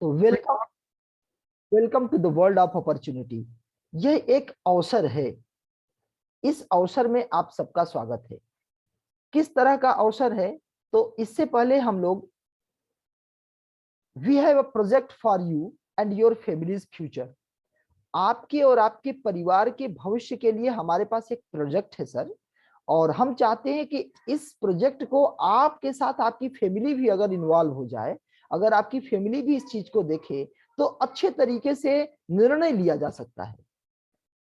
तो welcome, welcome to the world of opportunity. यह एक अवसर है, इस अवसर में आप सबका स्वागत है। किस तरह का अवसर है? तो इससे पहले हम लोग, we have a project for you and your family's future. आपके और आपके परिवार के भविष्य के लिए हमारे पास एक प्रोजेक्ट है सर, और हम चाहते हैं कि इस प्रोजेक्ट को आपके साथ आपकी फैमिली भी अगर इन्वॉल्व हो जाए, अगर आपकी फैमिली भी इस चीज को देखे, तो अच्छे तरीके से निर्णय लिया जा सकता है।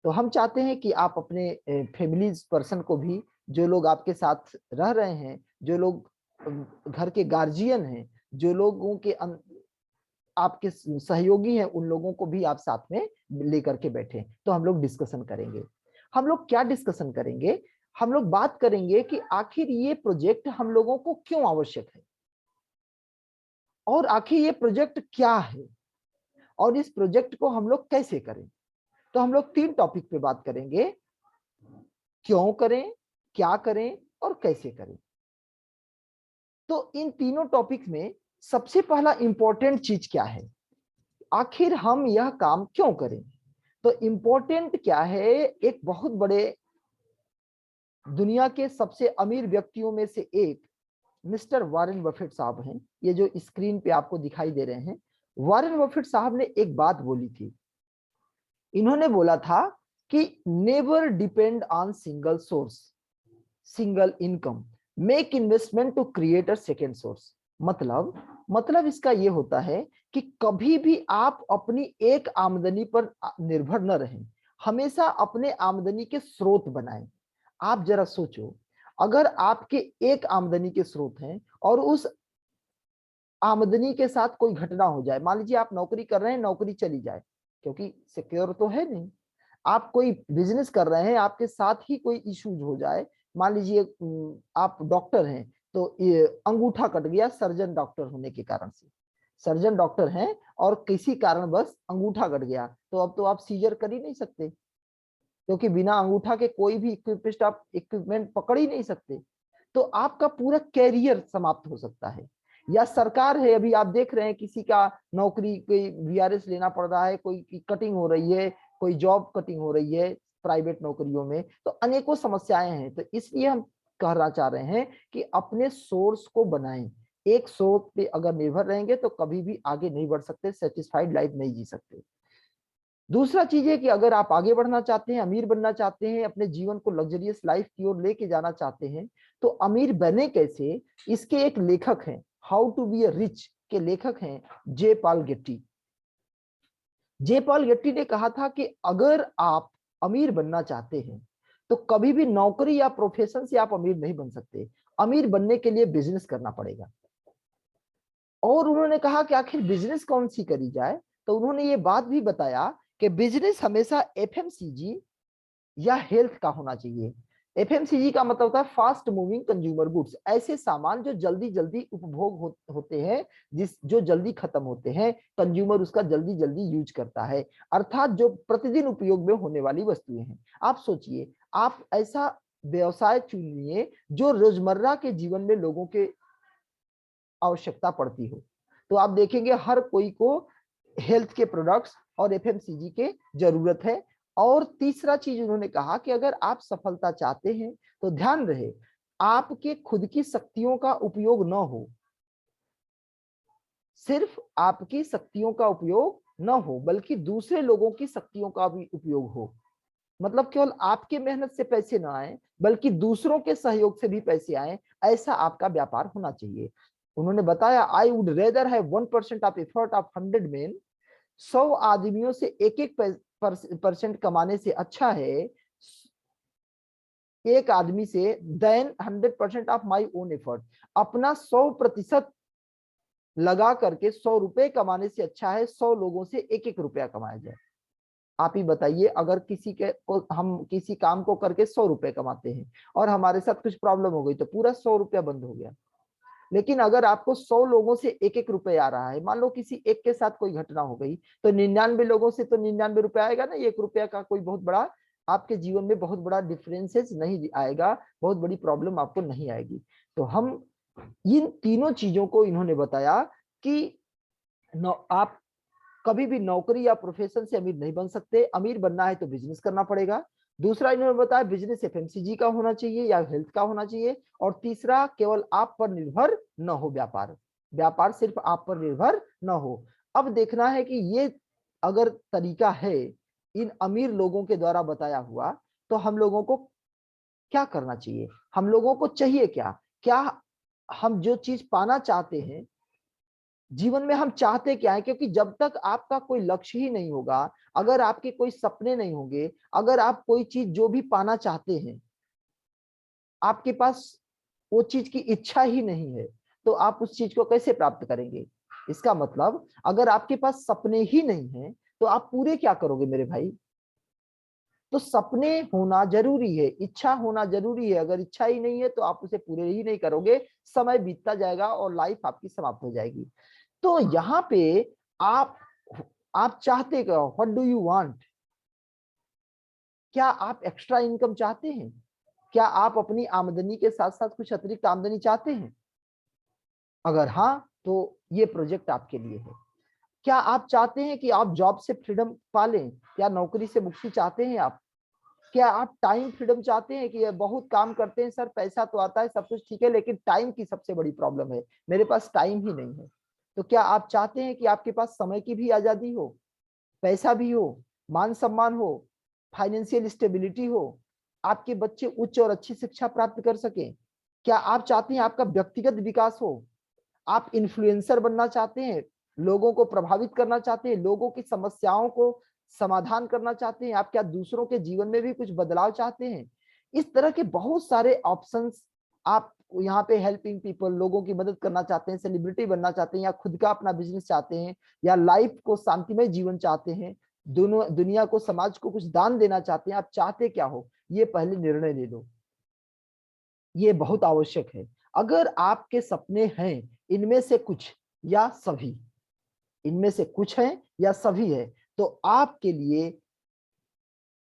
तो हम चाहते हैं कि आप अपने फैमिली पर्सन को भी, जो लोग आपके साथ रह रहे हैं, जो लोग घर के गार्जियन हैं, जो लोगों के आपके सहयोगी हैं, उन लोगों को भी आप साथ में लेकर के बैठे। तो हम लोग डिस्कशन करेंगे। हम लोग क्या डिस्कशन करेंगे? हम लोग बात करेंगे कि आखिर ये प्रोजेक्ट हम लोगों को क्यों आवश्यक है, और आखिर ये प्रोजेक्ट क्या है, और इस प्रोजेक्ट को हम लोग कैसे करें। तो हम लोग 3 टॉपिक पे बात करेंगे: क्यों करें, क्या करें, और कैसे करें। तो इन तीनों टॉपिक में सबसे पहला इंपॉर्टेंट चीज क्या है? आखिर हम यह काम क्यों करें? तो इंपॉर्टेंट क्या है? एक बहुत बड़े दुनिया के सबसे अमीर व्यक्तियों में से एक मिस्टर वॉरेन बफेट साहब हैं। ये जो स्क्रीन पे आपको दिखाई दे रहे हैं, वॉरेन बफेट साहब ने एक बात बोली थी। इन्होंने बोला था कि never depend on single source, single income, make investment to create a second source. मतलब इसका ये होता है कि कभी भी आप अपनी एक आमदनी पर निर्भर न रहें, हमेशा अपने आमदनी के स्रोत बनाएं। आप जरा सोचो, अगर आपके एक आमदनी के स्रोत हैं और उस आमदनी के साथ कोई घटना हो जाए, मान लीजिए आप नौकरी कर रहे हैं, नौकरी चली जाए, क्योंकि सिक्योर तो है नहीं। आप कोई बिजनेस कर रहे हैं, आपके साथ ही कोई इश्यूज हो जाए, मान लीजिए आप डॉक्टर हैं, तो ये अंगूठा कट गया सर्जन डॉक्टर होने के कारण से, सर्जन डॉक्टर हैं और किसी कारण बस अंगूठा कट गया, तो अब तो आप सीजर कर ही नहीं सकते, क्योंकि बिना अंगूठा के कोई भी इक्विपमेंट आप इक्विपमेंट पकड़ ही नहीं सकते। तो आपका पूरा कैरियर समाप्त हो सकता है। या सरकार है, अभी आप देख रहे हैं किसी का नौकरी, कोई वीआरएस लेना पड़ रहा है, कोई की कटिंग हो रही है, कोई जॉब कटिंग हो रही है प्राइवेट नौकरियों में, तो अनेकों समस्याएं हैं। तो इसलिए हम कहना चाह रहे हैं कि अपने सोर्स को बनाएं। एक सोर्स पे अगर निर्भर रहेंगे तो कभी भी आगे नहीं बढ़ सकते, सेटिस्फाइड लाइफ नहीं जी सकते। दूसरा चीज है कि अगर आप आगे बढ़ना चाहते हैं, अमीर बनना चाहते हैं, अपने जीवन को लग्जरियस लाइफ की ओर लेके जाना चाहते हैं, तो अमीर बने कैसे, इसके एक लेखक हैं, how to be a rich के लेखक हैं J Paul Getty. J Paul Getty ने कहा था कि अगर आप अमीर बनना चाहते हैं तो कभी भी नौकरी या प्रोफेशन से आप अमीर नहीं बन सकते। अमीर बनने के लिए बिजनेस करना पड़ेगा। और उन्होंने कहा कि आखिर बिजनेस कौन सी करी जाए, तो उन्होंने ये बात भी बताया कि बिजनेस हमेशा एफएमसीजी या हेल्थ का होना चाहिए। एफएमसीजी का मतलब होता है फास्ट मूविंग कंज्यूमर गुड्स, ऐसे सामान जो जल्दी जल्दी उपभोग होते हैं, जो जल्दी खत्म होते हैं, कंज्यूमर उसका जल्दी जल्दी यूज करता है, अर्थात जो प्रतिदिन उपयोग में होने वाली वस्तुएं हैं। आप सोचिए, आप ऐसा व्यवसाय चुनिए जो रोजमर्रा के जीवन में लोगों के आवश्यकता पड़ती हो। तो आप देखेंगे हर कोई को हेल्थ के प्रोडक्ट्स और एफएमसीजी के जरूरत है। और तीसरा चीज उन्होंने कहा कि अगर आप सफलता चाहते हैं तो ध्यान रहे, आपके खुद की शक्तियों का उपयोग न हो, सिर्फ आपकी शक्तियों का उपयोग न हो, बल्कि दूसरे लोगों की शक्तियों का भी उपयोग हो। मतलब केवल आपके मेहनत से पैसे ना आए, बल्कि दूसरों के सहयोग से भी पैसे आए, ऐसा आपका व्यापार होना चाहिए। उन्होंने बताया, I would rather have 1% of effort of 100 main, 100 आदमियों से एक एक परसेंट कमाने से अच्छा है एक आदमी से, then 100% of my own effort, अपना 100% लगा करके 100 रुपए कमाने से अच्छा है 100 लोगों से एक एक रुपया कमाया जाए। आप ही बताइए, अगर किसी के को हम किसी काम को करके 100 रुपए कमाते हैं और हमारे साथ कुछ प्रॉब्लम हो गई तो पूरा 100 रुपया बंद हो गया। लेकिन अगर आपको 100 लोगों से एक एक रुपए आ रहा है, मान लो किसी एक के साथ कोई घटना हो गई, तो 99 लोगों से तो 99 रुपए आएगा ना, 1 रुपया का कोई बहुत बड़ा आपके जीवन में बहुत बड़ा डिफरेंसेस नहीं आएगा, बहुत बड़ी प्रॉब्लम आपको नहीं आएगी। तो हम इन तीनों चीजों को इन्होंने बताया कि आप कभी भी नौकरी या प्रोफेशन से अमीर नहीं बन सकते। अमीर बनना है तो बिजनेस करना पड़ेगा। दूसरा इन्होंने बताया बिजनेस एफएमसीजी का होना चाहिए या हेल्थ का होना चाहिए। और तीसरा केवल आप पर निर्भर न हो व्यापार, व्यापार सिर्फ आप पर निर्भर न हो। अब देखना है कि ये अगर तरीका है इन अमीर लोगों के द्वारा बताया हुआ, तो हम लोगों को क्या करना चाहिए, हम लोगों को चाहिए क्या, क्या हम जो चीज पाना चाहते हैं जीवन में हम चाहते क्या है। क्योंकि जब तक आपका कोई लक्ष्य ही नहीं होगा, अगर आपके कोई सपने नहीं होंगे, अगर आप कोई चीज जो भी पाना चाहते हैं आपके पास वो चीज की इच्छा ही नहीं है, तो आप उस चीज को कैसे प्राप्त करेंगे। इसका मतलब अगर आपके पास सपने ही नहीं है तो आप पूरे क्या करोगे मेरे भाई। तो सपने होना जरूरी है, इच्छा होना जरूरी है। अगर इच्छा ही नहीं है तो आप उसे पूरे ही नहीं करोगे, समय बीतता जाएगा और लाइफ आपकी समाप्त हो जाएगी। तो यहाँ पे आप आप चाहते क्या, व्हाट डू यू वांट। क्या आप एक्स्ट्रा इनकम चाहते हैं, क्या आप अपनी आमदनी के साथ साथ कुछ अतिरिक्त आमदनी चाहते हैं। अगर हाँ तो ये प्रोजेक्ट आपके लिए है। क्या आप चाहते हैं कि आप जॉब से फ्रीडम पालें, या नौकरी से मुक्ति चाहते हैं आप। क्या आप टाइम फ्रीडम चाहते हैं कि ये बहुत काम करते हैं सर, पैसा तो आता है सब कुछ ठीक है लेकिन टाइम की सबसे बड़ी प्रॉब्लम है, मेरे पास टाइम ही नहीं है। तो क्या आप चाहते हैं कि आपके पास समय की भी आजादी हो, पैसा भी हो, मान सम्मान हो, फाइनेंशियल स्टेबिलिटी हो, आपके बच्चे उच्च और अच्छी शिक्षा प्राप्त कर सकें। क्या आप चाहते हैं आपका व्यक्तिगत विकास हो, आप इन्फ्लुएंसर बनना चाहते हैं, लोगों को प्रभावित करना चाहते हैं, लोगों की समस्याओं को समाधान करना चाहते हैं, आप क्या दूसरों के जीवन में भी कुछ बदलाव चाहते हैं। इस तरह के बहुत सारे ऑप्शंस। आप यहाँ पे हेल्पिंग पीपल, लोगों की मदद करना चाहते हैं, सेलिब्रिटी बनना चाहते हैं, या खुद का अपना बिजनेस चाहते हैं, या लाइफ को शांतिमय जीवन चाहते हैं, दोनों दुनिया को समाज को कुछ दान देना चाहते हैं। आप चाहते क्या हो ये पहले निर्णय ले लो, ये बहुत आवश्यक है। अगर आपके सपने हैं इनमें से कुछ या सभी, इनमें से कुछ है या सभी है, तो आपके लिए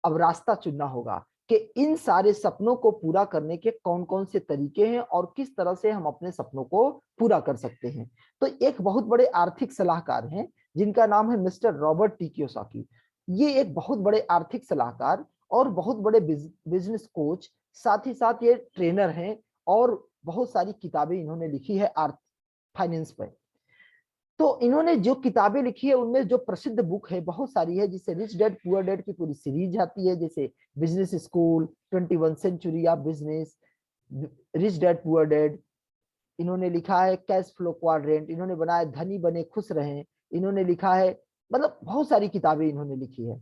अब रास्ता चुनना होगा कि इन सारे सपनों को पूरा करने के कौन कौन से तरीके हैं और किस तरह से हम अपने सपनों को पूरा कर सकते हैं। तो एक बहुत बड़े आर्थिक सलाहकार हैं जिनका नाम है मिस्टर रॉबर्ट टी कियोसाकी। ये एक बहुत बड़े आर्थिक सलाहकार और बहुत बड़े बिजनेस कोच, साथ ही साथ ये ट्रेनर हैं, और बहुत सारी किताबें इन्होंने लिखी है आर्थ फाइनेंस पर। तो इन्होंने जो किताबें लिखी है उनमें जो प्रसिद्ध बुक है बहुत सारी है, जिससे रिच डैड पुअर डैड की पूरी सीरीज आती है, जैसे business school, 21 century of business, rich dad poor dad. इन्होंने लिखा है कैश फ्लो क्वाड्रेंट, इन्होंने बनाया धनी बने खुश रहें, इन्होंने लिखा है, मतलब बहुत सारी किताबें इन्होंने लिखी है।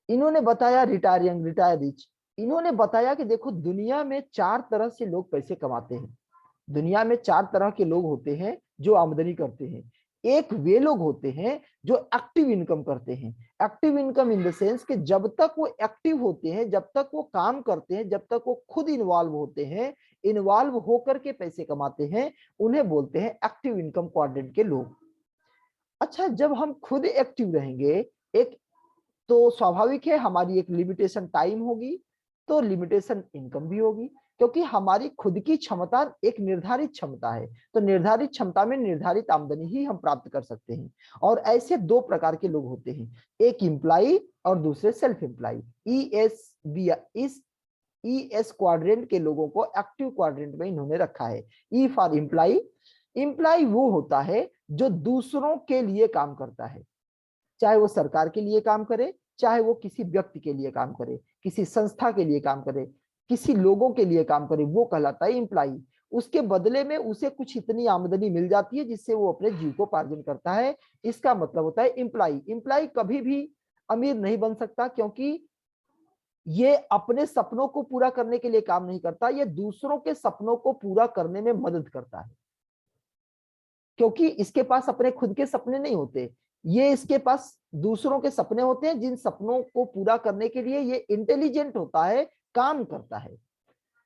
इन्होंने बताया रिटायर यंग रिटायर रिच। इन्होंने बताया कि देखो दुनिया में चार तरह से लोग पैसे कमाते हैं, दुनिया में चार तरह के लोग होते हैं जो आमदनी करते हैं। एक वे लोग होते हैं जो एक्टिव इनकम करते हैं। Active income in the sense कि जब तक वो एक्टिव होते हैं, जब तक वो काम करते हैं, जब तक वो खुद इन्वॉल्व होते हैं, इन्वॉल्व होकर के पैसे कमाते हैं, उन्हें बोलते हैं एक्टिव इनकम क्वाड्रेंट के लोग। अच्छा, जब हम खुद एक्टिव रहेंगे, एक तो स्वाभाविक है हमारी एक लिमिटेशन टाइम होगी, तो लिमिटेशन इनकम भी होगी, क्योंकि हमारी खुद की क्षमता एक निर्धारित क्षमता है। तो निर्धारित क्षमता में निर्धारित आमदनी ही हम प्राप्त कर सकते हैं। और ऐसे दो प्रकार के लोग होते हैं, एक इम्प्लाई और दूसरे सेल्फ इम्प्लाई। इस ES क्वाड्रेंट के लोगों को एक्टिव क्वाड्रेंट में इन्होंने रखा है। E for imply. इम्प्लाई वो होता है जो दूसरों के लिए काम करता है, चाहे वो सरकार के लिए काम करे, चाहे वो किसी व्यक्ति के लिए काम करे, किसी संस्था के लिए काम करे, किसी लोगों के लिए काम करे, वो कहलाता है इम्प्लाई। उसके बदले में उसे कुछ इतनी आमदनी मिल जाती है जिससे वो अपने जीविकोपार्जन करता है। इसका मतलब होता है इम्प्लाई। इम्प्लाई कभी भी अमीर नहीं बन सकता, क्योंकि ये अपने सपनों को पूरा करने के लिए काम नहीं करता, ये दूसरों के सपनों को पूरा करने में मदद करता है। क्योंकि इसके पास अपने खुद के सपने नहीं होते, ये इसके पास दूसरों के सपने होते हैं, जिन सपनों को पूरा करने के लिए ये इंटेलिजेंट होता है, काम करता है।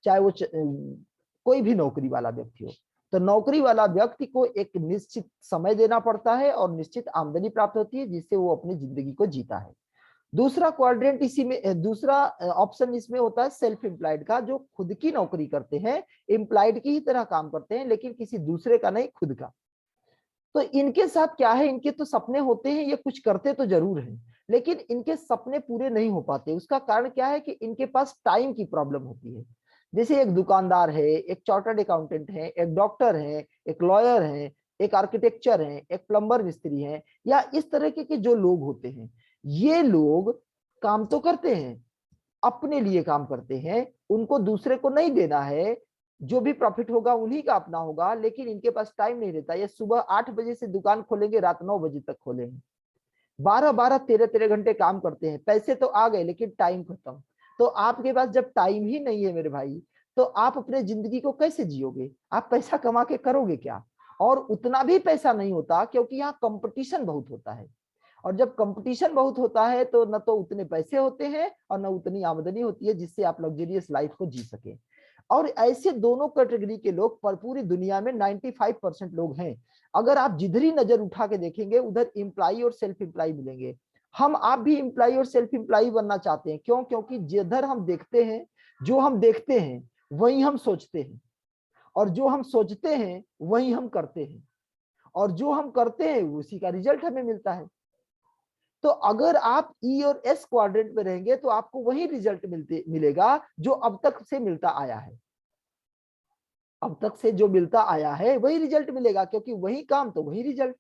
चाहे वो कोई भी नौकरी वाला व्यक्ति हो, तो नौकरी वाला व्यक्ति को एक निश्चित समय देना पड़ता है और निश्चित आमदनी प्राप्त होती है, जिससे वो अपनी जिंदगी को जीता है। दूसरा क्वाड्रेंट इसी में, दूसरा ऑप्शन इसमें होता है सेल्फ एम्प्लॉयड का, जो खुद की नौकरी करते हैं, एम्प्लॉयड की ही तरह काम करते हैं लेकिन किसी दूसरे का नहीं, खुद का। तो इनके साथ क्या है, इनके तो सपने होते हैं, ये कुछ करते तो जरूर हैं, लेकिन इनके सपने पूरे नहीं हो पाते। उसका कारण क्या है कि इनके पास टाइम की प्रॉब्लम होती है। जैसे एक दुकानदार है, एक चार्टर्ड अकाउंटेंट है, एक डॉक्टर है, एक लॉयर है, एक आर्किटेक्चर है, एक प्लम्बर मिस्त्री है, या इस तरह के जो लोग होते हैं, ये लोग काम तो करते हैं, अपने लिए काम करते हैं, उनको दूसरे को नहीं देना है, जो भी प्रॉफिट होगा उन्हीं का अपना होगा, लेकिन इनके पास टाइम नहीं रहता। ये सुबह 8 बजे से दुकान खोलेंगे, रात 9 बजे तक खोलेंगे, 12-12 13-13 घंटे काम करते हैं, पैसे तो आ गए लेकिन टाइम खत्म। तो आपके पास जब टाइम ही नहीं है मेरे भाई, तो आप अपने जिंदगी को कैसे जियोगे? आप पैसा कमा के करोगे क्या? और उतना भी पैसा नहीं होता, क्योंकि यहाँ कंपटीशन बहुत होता है, और जब कंपटीशन बहुत होता है तो न तो उतने पैसे होते हैं और न उतनी आमदनी होती है जिससे आप लग्जरियस लाइफ को जी सके। और ऐसे दोनों कैटेगरी के लोग पर पूरी दुनिया में 95% लोग हैं। अगर आप जिधर ही नजर उठा के देखेंगे, उधर इंप्लाई और सेल्फ इंप्लाई मिलेंगे। हम आप भी इंप्लाई और सेल्फ इंप्लाई बनना चाहते हैं, क्यों? क्योंकि जिधर हम देखते हैं, जो हम देखते हैं वही हम सोचते हैं, और जो हम सोचते हैं वही हम करते हैं, और जो हम करते हैं उसी का रिजल्ट हमें मिलता है। तो अगर आप ई और एस क्वाड्रेंट में रहेंगे तो आपको वही रिजल्ट मिलेगा जो अब तक से मिलता आया है। अब तक से जो मिलता आया है वही रिजल्ट मिलेगा, क्योंकि वही काम तो वही रिजल्ट।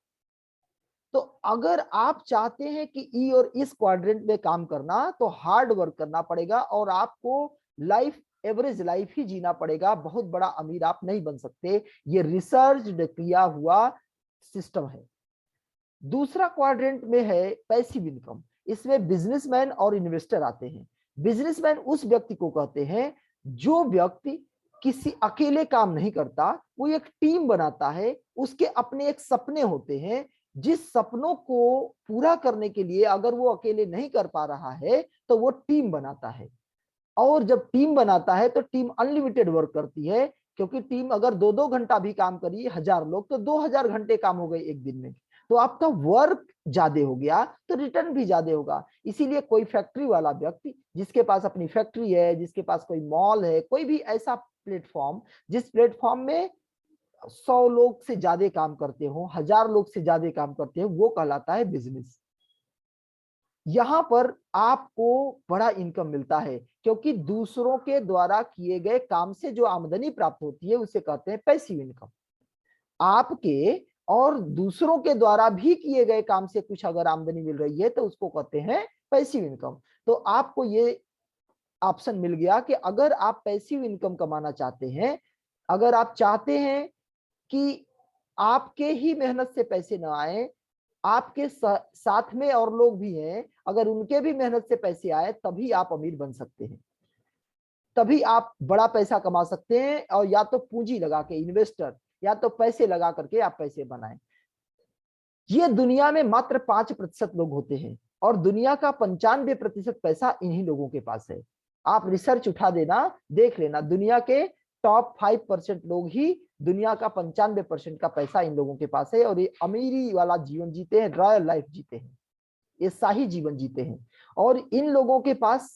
तो अगर आप चाहते हैं कि ई और इस क्वाड्रेंट में काम करना, तो हार्ड वर्क करना पड़ेगा, और आपको लाइफ एवरेज लाइफ ही जीना पड़ेगा। बहुत बड़ा अमीर आप नहीं बन सकते, ये रिसर्च किया हुआ सिस्टम है। दूसरा क्वाड्रेंट में है पैसिव इनकम। इसमें बिजनेसमैन और इन्वेस्टर आते हैं। बिजनेसमैन उस व्यक्ति को कहते हैं जो व्यक्ति किसी अकेले काम नहीं करता, वो एक टीम बनाता है, उसके अपने एक सपने होते हैं, जिस सपनों को पूरा करने के लिए अगर वो अकेले नहीं कर पा रहा है तो वो टीम बनाता है। और जब टीम बनाता है तो टीम अनलिमिटेड वर्क करती है, क्योंकि टीम अगर 2-2 घंटा भी काम करी, 1000 लोग, तो 2000 घंटे काम हो गए एक दिन में, तो आपका वर्क ज्यादा हो गया तो रिटर्न भी ज्यादा होगा। इसीलिए कोई फैक्ट्री वाला व्यक्ति जिसके पास अपनी फैक्ट्री है, जिसके पास कोई मॉल है, कोई भी ऐसा प्लेटफॉर्म जिस प्लेटफॉर्म में 100 लोग से ज्यादा काम करते हो, 1000 लोग से ज्यादा काम करते हो, वो कहलाता है बिजनेस। यहां पर आपको बड़ा इनकम मिलता है, क्योंकि दूसरों के द्वारा किए गए काम से जो आमदनी प्राप्त होती है उसे कहते हैं पैसिव इनकम। आपके और दूसरों के द्वारा भी किए गए काम से कुछ अगर आमदनी मिल रही है तो उसको कहते हैं पैसिव इनकम। तो आपको ये ऑप्शन मिल गया कि अगर आप पैसिव इनकम कमाना चाहते हैं, अगर आप चाहते हैं कि आपके ही मेहनत से पैसे ना आए, आपके साथ में और लोग भी हैं, अगर उनके भी मेहनत से पैसे आए, तभी आप अमीर बन सकते हैं, तभी आप बड़ा पैसा कमा सकते हैं। और या तो पूंजी लगा के, इन्वेस्टर, या तो पैसे लगा करके आप पैसे बनाएं। ये दुनिया में मात्र 5% लोग होते हैं, और दुनिया का 95% पैसा इन्हीं लोगों के पास है। आप रिसर्च उठा देना, देख लेना, दुनिया के टॉप 5% लोग ही दुनिया का 95% का पैसा इन लोगों के पास है, और ये अमीरी वाला जीवन जीते हैं, रॉयल लाइफ जीते हैं, ये शाही जीवन जीते हैं। और इन लोगों के पास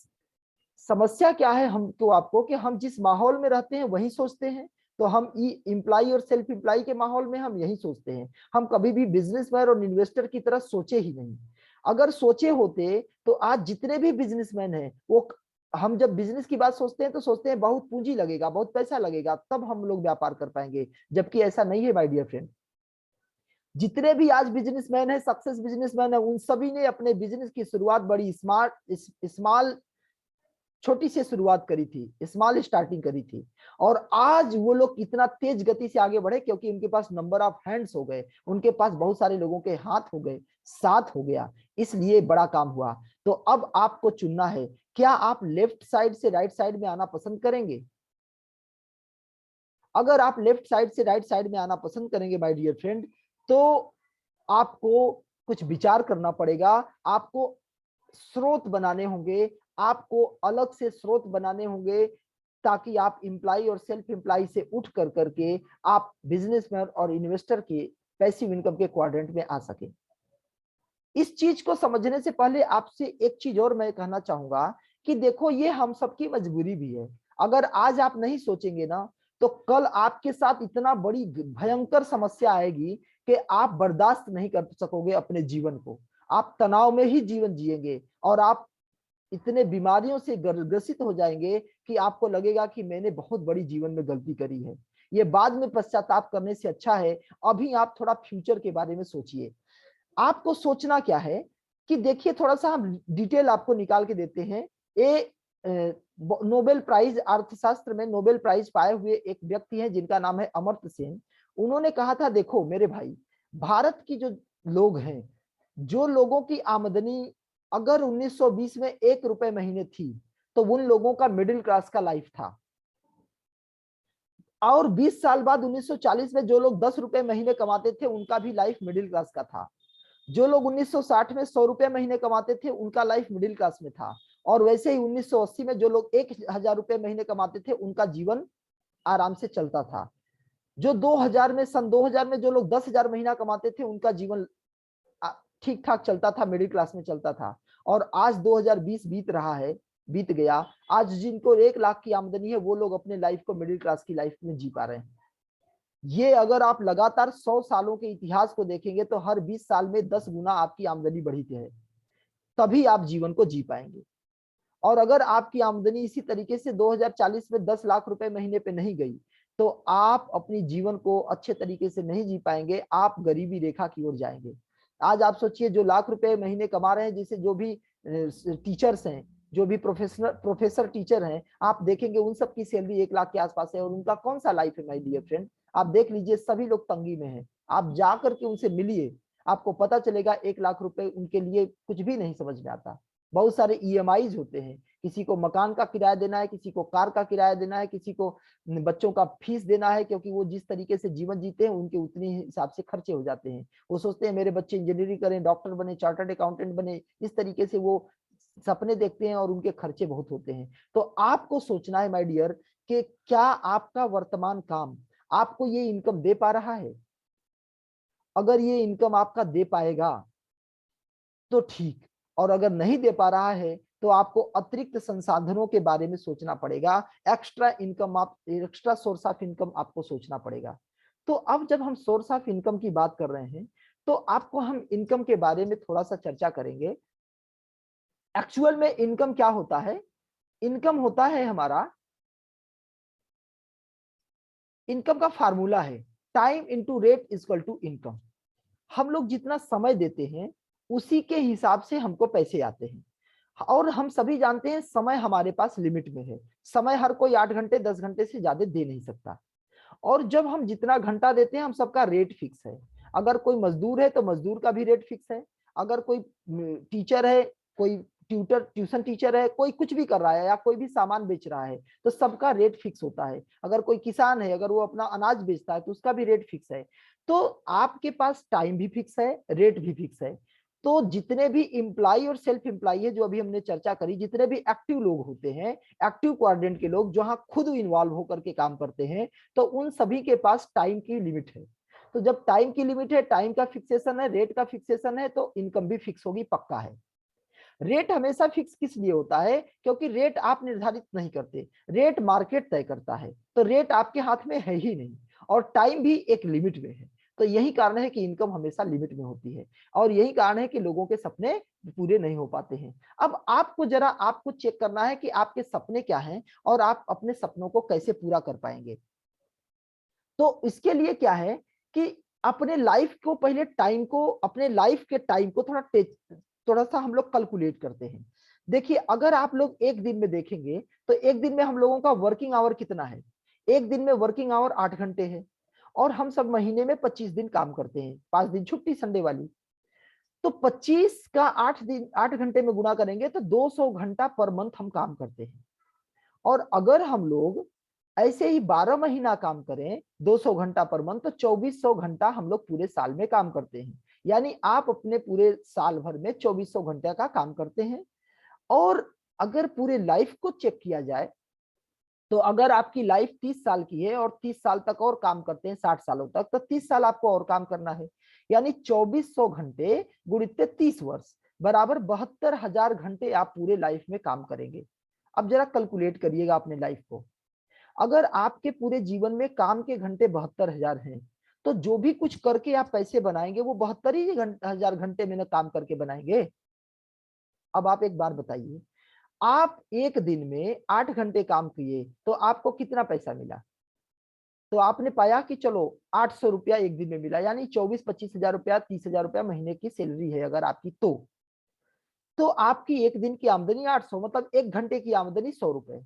समस्या क्या है हमको आपको, कि हम जिस माहौल में रहते हैं वही सोचते हैं। तो हम इम्प्लाई और सेल्फ इम्प्लाई के माहौल में हम यही सोचते हैं, हम कभी भी बिजनेसमैन और इन्वेस्टर की तरह सोचे ही नहीं। अगर सोचे होते तो आज जितने भी बिजनेसमैन हैं वो, हम जब बिजनेस की बात सोचते हैं तो सोचते हैं बहुत पूंजी लगेगा, बहुत पैसा लगेगा, तब हम लोग व्यापार कर पाएंगे, जबकि ऐसा नहीं है माय डियर फ्रेंड। जितने भी आज बिजनेसमैन है, सक्सेस बिजनेसमैन है, उन सभी ने अपने बिजनेस की शुरुआत बड़ी स्मॉल, छोटी सी शुरुआत करी थी, स्मॉल स्टार्टिंग करी थी। और आज वो लोग इतना तेज गति से आगे बढ़े क्योंकि उनके पास नंबर ऑफ हैंड्स हो गए, उनके पास बहुत सारे लोगों के हाथ हो गए, साथ हो गया, इसलिए बड़ा काम हुआ। तो अब आपको चुनना है, क्या आप लेफ्ट साइड से राइट साइड में आना पसंद करेंगे? अगर आप लेफ्ट साइड से राइट साइड में आना पसंद करेंगे माय डियर फ्रेंड, तो आपको कुछ विचार करना पड़ेगा, आपको स्रोत बनाने होंगे, आपको अलग से स्रोत बनाने होंगे, ताकि आप इम्प्लाई और सेल्फ इम्प्लाई से उठ कर करके आप बिजनेसमैन और इन्वेस्टर के पैसिव इनकम के क्वाड्रेंट में आ सके। इस चीज को समझने से पहले आपसे एक चीज और मैं कहना चाहूंगा कि देखो, ये हम सबकी मजबूरी भी है। अगर आज आप नहीं सोचेंगे ना, तो कल आपके साथ इतना बड़ी भयंकर समस्या आएगी कि आप बर्दाश्त नहीं कर सकोगे अपने जीवन को, आप तनाव में ही जीवन जिएंगे और आप इतने बीमारियों से ग्रसित हो जाएंगे कि आपको लगेगा कि मैंने बहुत बड़ी जीवन में गलती करी है। ये बाद में पश्चाताप करने से अच्छा है अभी आप थोड़ा फ्यूचर के बारे में सोचिए। आपको सोचना क्या है कि देखिए, थोड़ा सा हम डिटेल आपको निकाल के देते हैं। ये नोबेल प्राइज अर्थशास्त्र में नोबेल प्राइज पाए हुए एक व्यक्ति हैं जिनका नाम है अमर्त्य सेन। उन्होंने कहा था, देखो मेरे भाई, भारत की जो लोग हैं, जो लोगों की आमदनी अगर 1920 में 1 रुपए महीने थी तो उन लोगों का मिडिल क्लास का लाइफ था। और 20 साल बाद 1940 में जो लोग 10 रुपए महीने कमाते थे उनका भी लाइफ मिडिल क्लास का था। जो लोग 1960 में 100 रुपए महीने कमाते थे उनका लाइफ मिडिल क्लास में था। और वैसे ही 1980 में जो लोग 1000 रुपए महीने कमाते थे उनका जीवन आराम से चलता था। जो 2000 में सन 2000 में जो लोग 10,000 महीना कमाते थे उनका जीवन ठीक ठाक चलता था, मिडिल क्लास में चलता था। और आज 2020 बीत रहा है, बीत गया। आज जिनको 1 लाख की आमदनी है वो लोग अपने लाइफ को मिडिल क्लास की लाइफ में जी पा रहे हैं। ये अगर आप लगातार 100 सालों के इतिहास को देखेंगे तो हर 20 साल में 10 गुना आपकी आमदनी बढ़ी है, तभी आप जीवन को जी पाएंगे। और अगर आपकी आमदनी इसी तरीके से 2040 में 10 लाख रुपए महीने पे नहीं गई तो आप अपनी जीवन को अच्छे तरीके से नहीं जी पाएंगे, आप गरीबी रेखा की ओर जाएंगे। आज आप सोचिए, जो लाख रुपए महीने कमा रहे हैं, जैसे जो भी टीचर्स हैं, जो भी प्रोफेसर टीचर हैं, आप देखेंगे उन सब की सैलरी 1 लाख के आसपास है। और उनका कौन सा लाइफ है माय डियर फ्रेंड? आप देख लीजिए, सभी लोग तंगी में हैं। आप जाकर के उनसे मिलिए, आपको पता चलेगा 1 लाख रुपए उनके लिए कुछ भी नहीं समझ में आता। बहुत सारे ईएमआईज होते हैं, किसी को मकान का किराया देना है, किसी को कार का किराया देना है, किसी को बच्चों का फीस देना है, क्योंकि वो जिस तरीके से जीवन जीते हैं उनके उतनी हिसाब से खर्चे हो जाते हैं। वो सोचते हैं मेरे बच्चे इंजीनियरिंग करें, डॉक्टर बने, चार्टर्ड अकाउंटेंट बने, इस तरीके से वो सपने देखते हैं और उनके खर्चे बहुत होते हैं। तो आपको सोचना है माय डियर कि क्या आपका वर्तमान काम आपको ये इनकम दे पा रहा है? अगर ये इनकम आपका दे पाएगा तो ठीक, और अगर नहीं दे पा रहा है तो आपको अतिरिक्त संसाधनों के बारे में सोचना पड़ेगा। एक्स्ट्रा इनकम, आप एक्स्ट्रा सोर्स ऑफ इनकम आपको सोचना पड़ेगा। तो अब जब हम सोर्स ऑफ इनकम की बात कर रहे हैं तो आपको हम इनकम के बारे में थोड़ा सा चर्चा करेंगे। एक्चुअल में इनकम क्या होता है? इनकम होता है हमारा, इनकम का फार्मूला है time into rate equal to income. हम लोग जितना समय देते हैं उसी के हिसाब से हमको पैसे आते हैं। और हम सभी जानते हैं समय हमारे पास लिमिट में है। समय हर कोई 8 घंटे 10 घंटे से ज्यादा दे नहीं सकता। और जब हम जितना घंटा देते हैं हम सबका रेट फिक्स है। अगर कोई मजदूर है तो मजदूर का भी रेट फिक्स है। अगर कोई टीचर है, कोई ट्यूशन टीचर है, कोई कुछ भी कर रहा है या कोई भी सामान बेच रहा है तो सबका रेट फिक्स होता है। अगर कोई किसान है, अगर वो अपना अनाज बेचता है तो उसका भी रेट फिक्स है। तो आपके पास टाइम भी फिक्स है, रेट भी फिक्स है। तो जितने भी इम्प्लाई और सेल्फ इम्प्लाई है जो अभी हमने चर्चा करी, जितने भी एक्टिव लोग होते हैं, एक्टिव क्वाड्रेंट के लोग जहां खुद इन्वॉल्व होकर के काम करते हैं, तो उन सभी के पास टाइम की लिमिट है। तो जब टाइम की लिमिट है, टाइम का फिक्सेशन है, रेट का फिक्सेशन है, तो इनकम भी फिक्स होगी, पक्का है। रेट हमेशा फिक्स किस लिए होता है? क्योंकि रेट आप निर्धारित नहीं करते, रेट मार्केट तय करता है। तो रेट आपके हाथ में है ही नहीं, और टाइम भी एक लिमिट में है। तो यही कारण है कि इनकम हमेशा लिमिट में होती है, और यही कारण है कि लोगों के सपने पूरे नहीं हो पाते हैं। अब आपको जरा आपको चेक करना है कि आपके सपने क्या हैं और आप अपने सपनों को कैसे पूरा कर पाएंगे। तो इसके लिए क्या है कि अपने लाइफ को पहले टाइम को, अपने लाइफ के टाइम को थोड़ा सा हम लोग कैलकुलेट करते हैं। देखिए, अगर आप लोग एक दिन में देखेंगे तो एक दिन में हम लोगों का वर्किंग आवर कितना है? एक दिन में वर्किंग आवर 8 घंटे है। और हम सब महीने में 25 दिन काम करते हैं, 5 दिन छुट्टी संडे वाली। तो 25 का 8 घंटे में गुणा करेंगे तो 200 घंटा पर मंथ हम काम करते हैं। और अगर हम लोग ऐसे ही 12 महीना काम करें 200 घंटा पर मंथ, तो 2400 घंटा हम लोग पूरे साल में काम करते हैं। यानी आप अपने पूरे साल भर में 2400 घंटे का काम करते हैं। और अगर पूरे लाइफ को चेक किया जाए तो अगर आपकी लाइफ 30 साल की है और 30 साल तक और काम करते हैं, 60 सालों तक, तो 30 साल आपको और काम करना है। यानी 2400 घंटे गुणित 30 वर्ष बराबर 72,000 घंटे आप पूरे लाइफ में काम करेंगे। अब जरा कैलकुलेट करिएगा अपने लाइफ को। अगर आपके पूरे जीवन में काम के घंटे 72,000 हैं तो जो भी कुछ करके आप पैसे बनाएंगे वो 72,000 घंटे में ना काम करके बनाएंगे। अब आप एक बार बताइए, आप एक दिन में 8 घंटे काम किए तो आपको कितना पैसा मिला? तो आपने पाया कि चलो 800 रुपया एक दिन में मिला, यानी 24-25 हजार रुपया, 30 हजार रुपया महीने की सैलरी है अगर आपकी, तो आपकी एक दिन की आमदनी 800, मतलब एक घंटे की आमदनी 100 रुपए।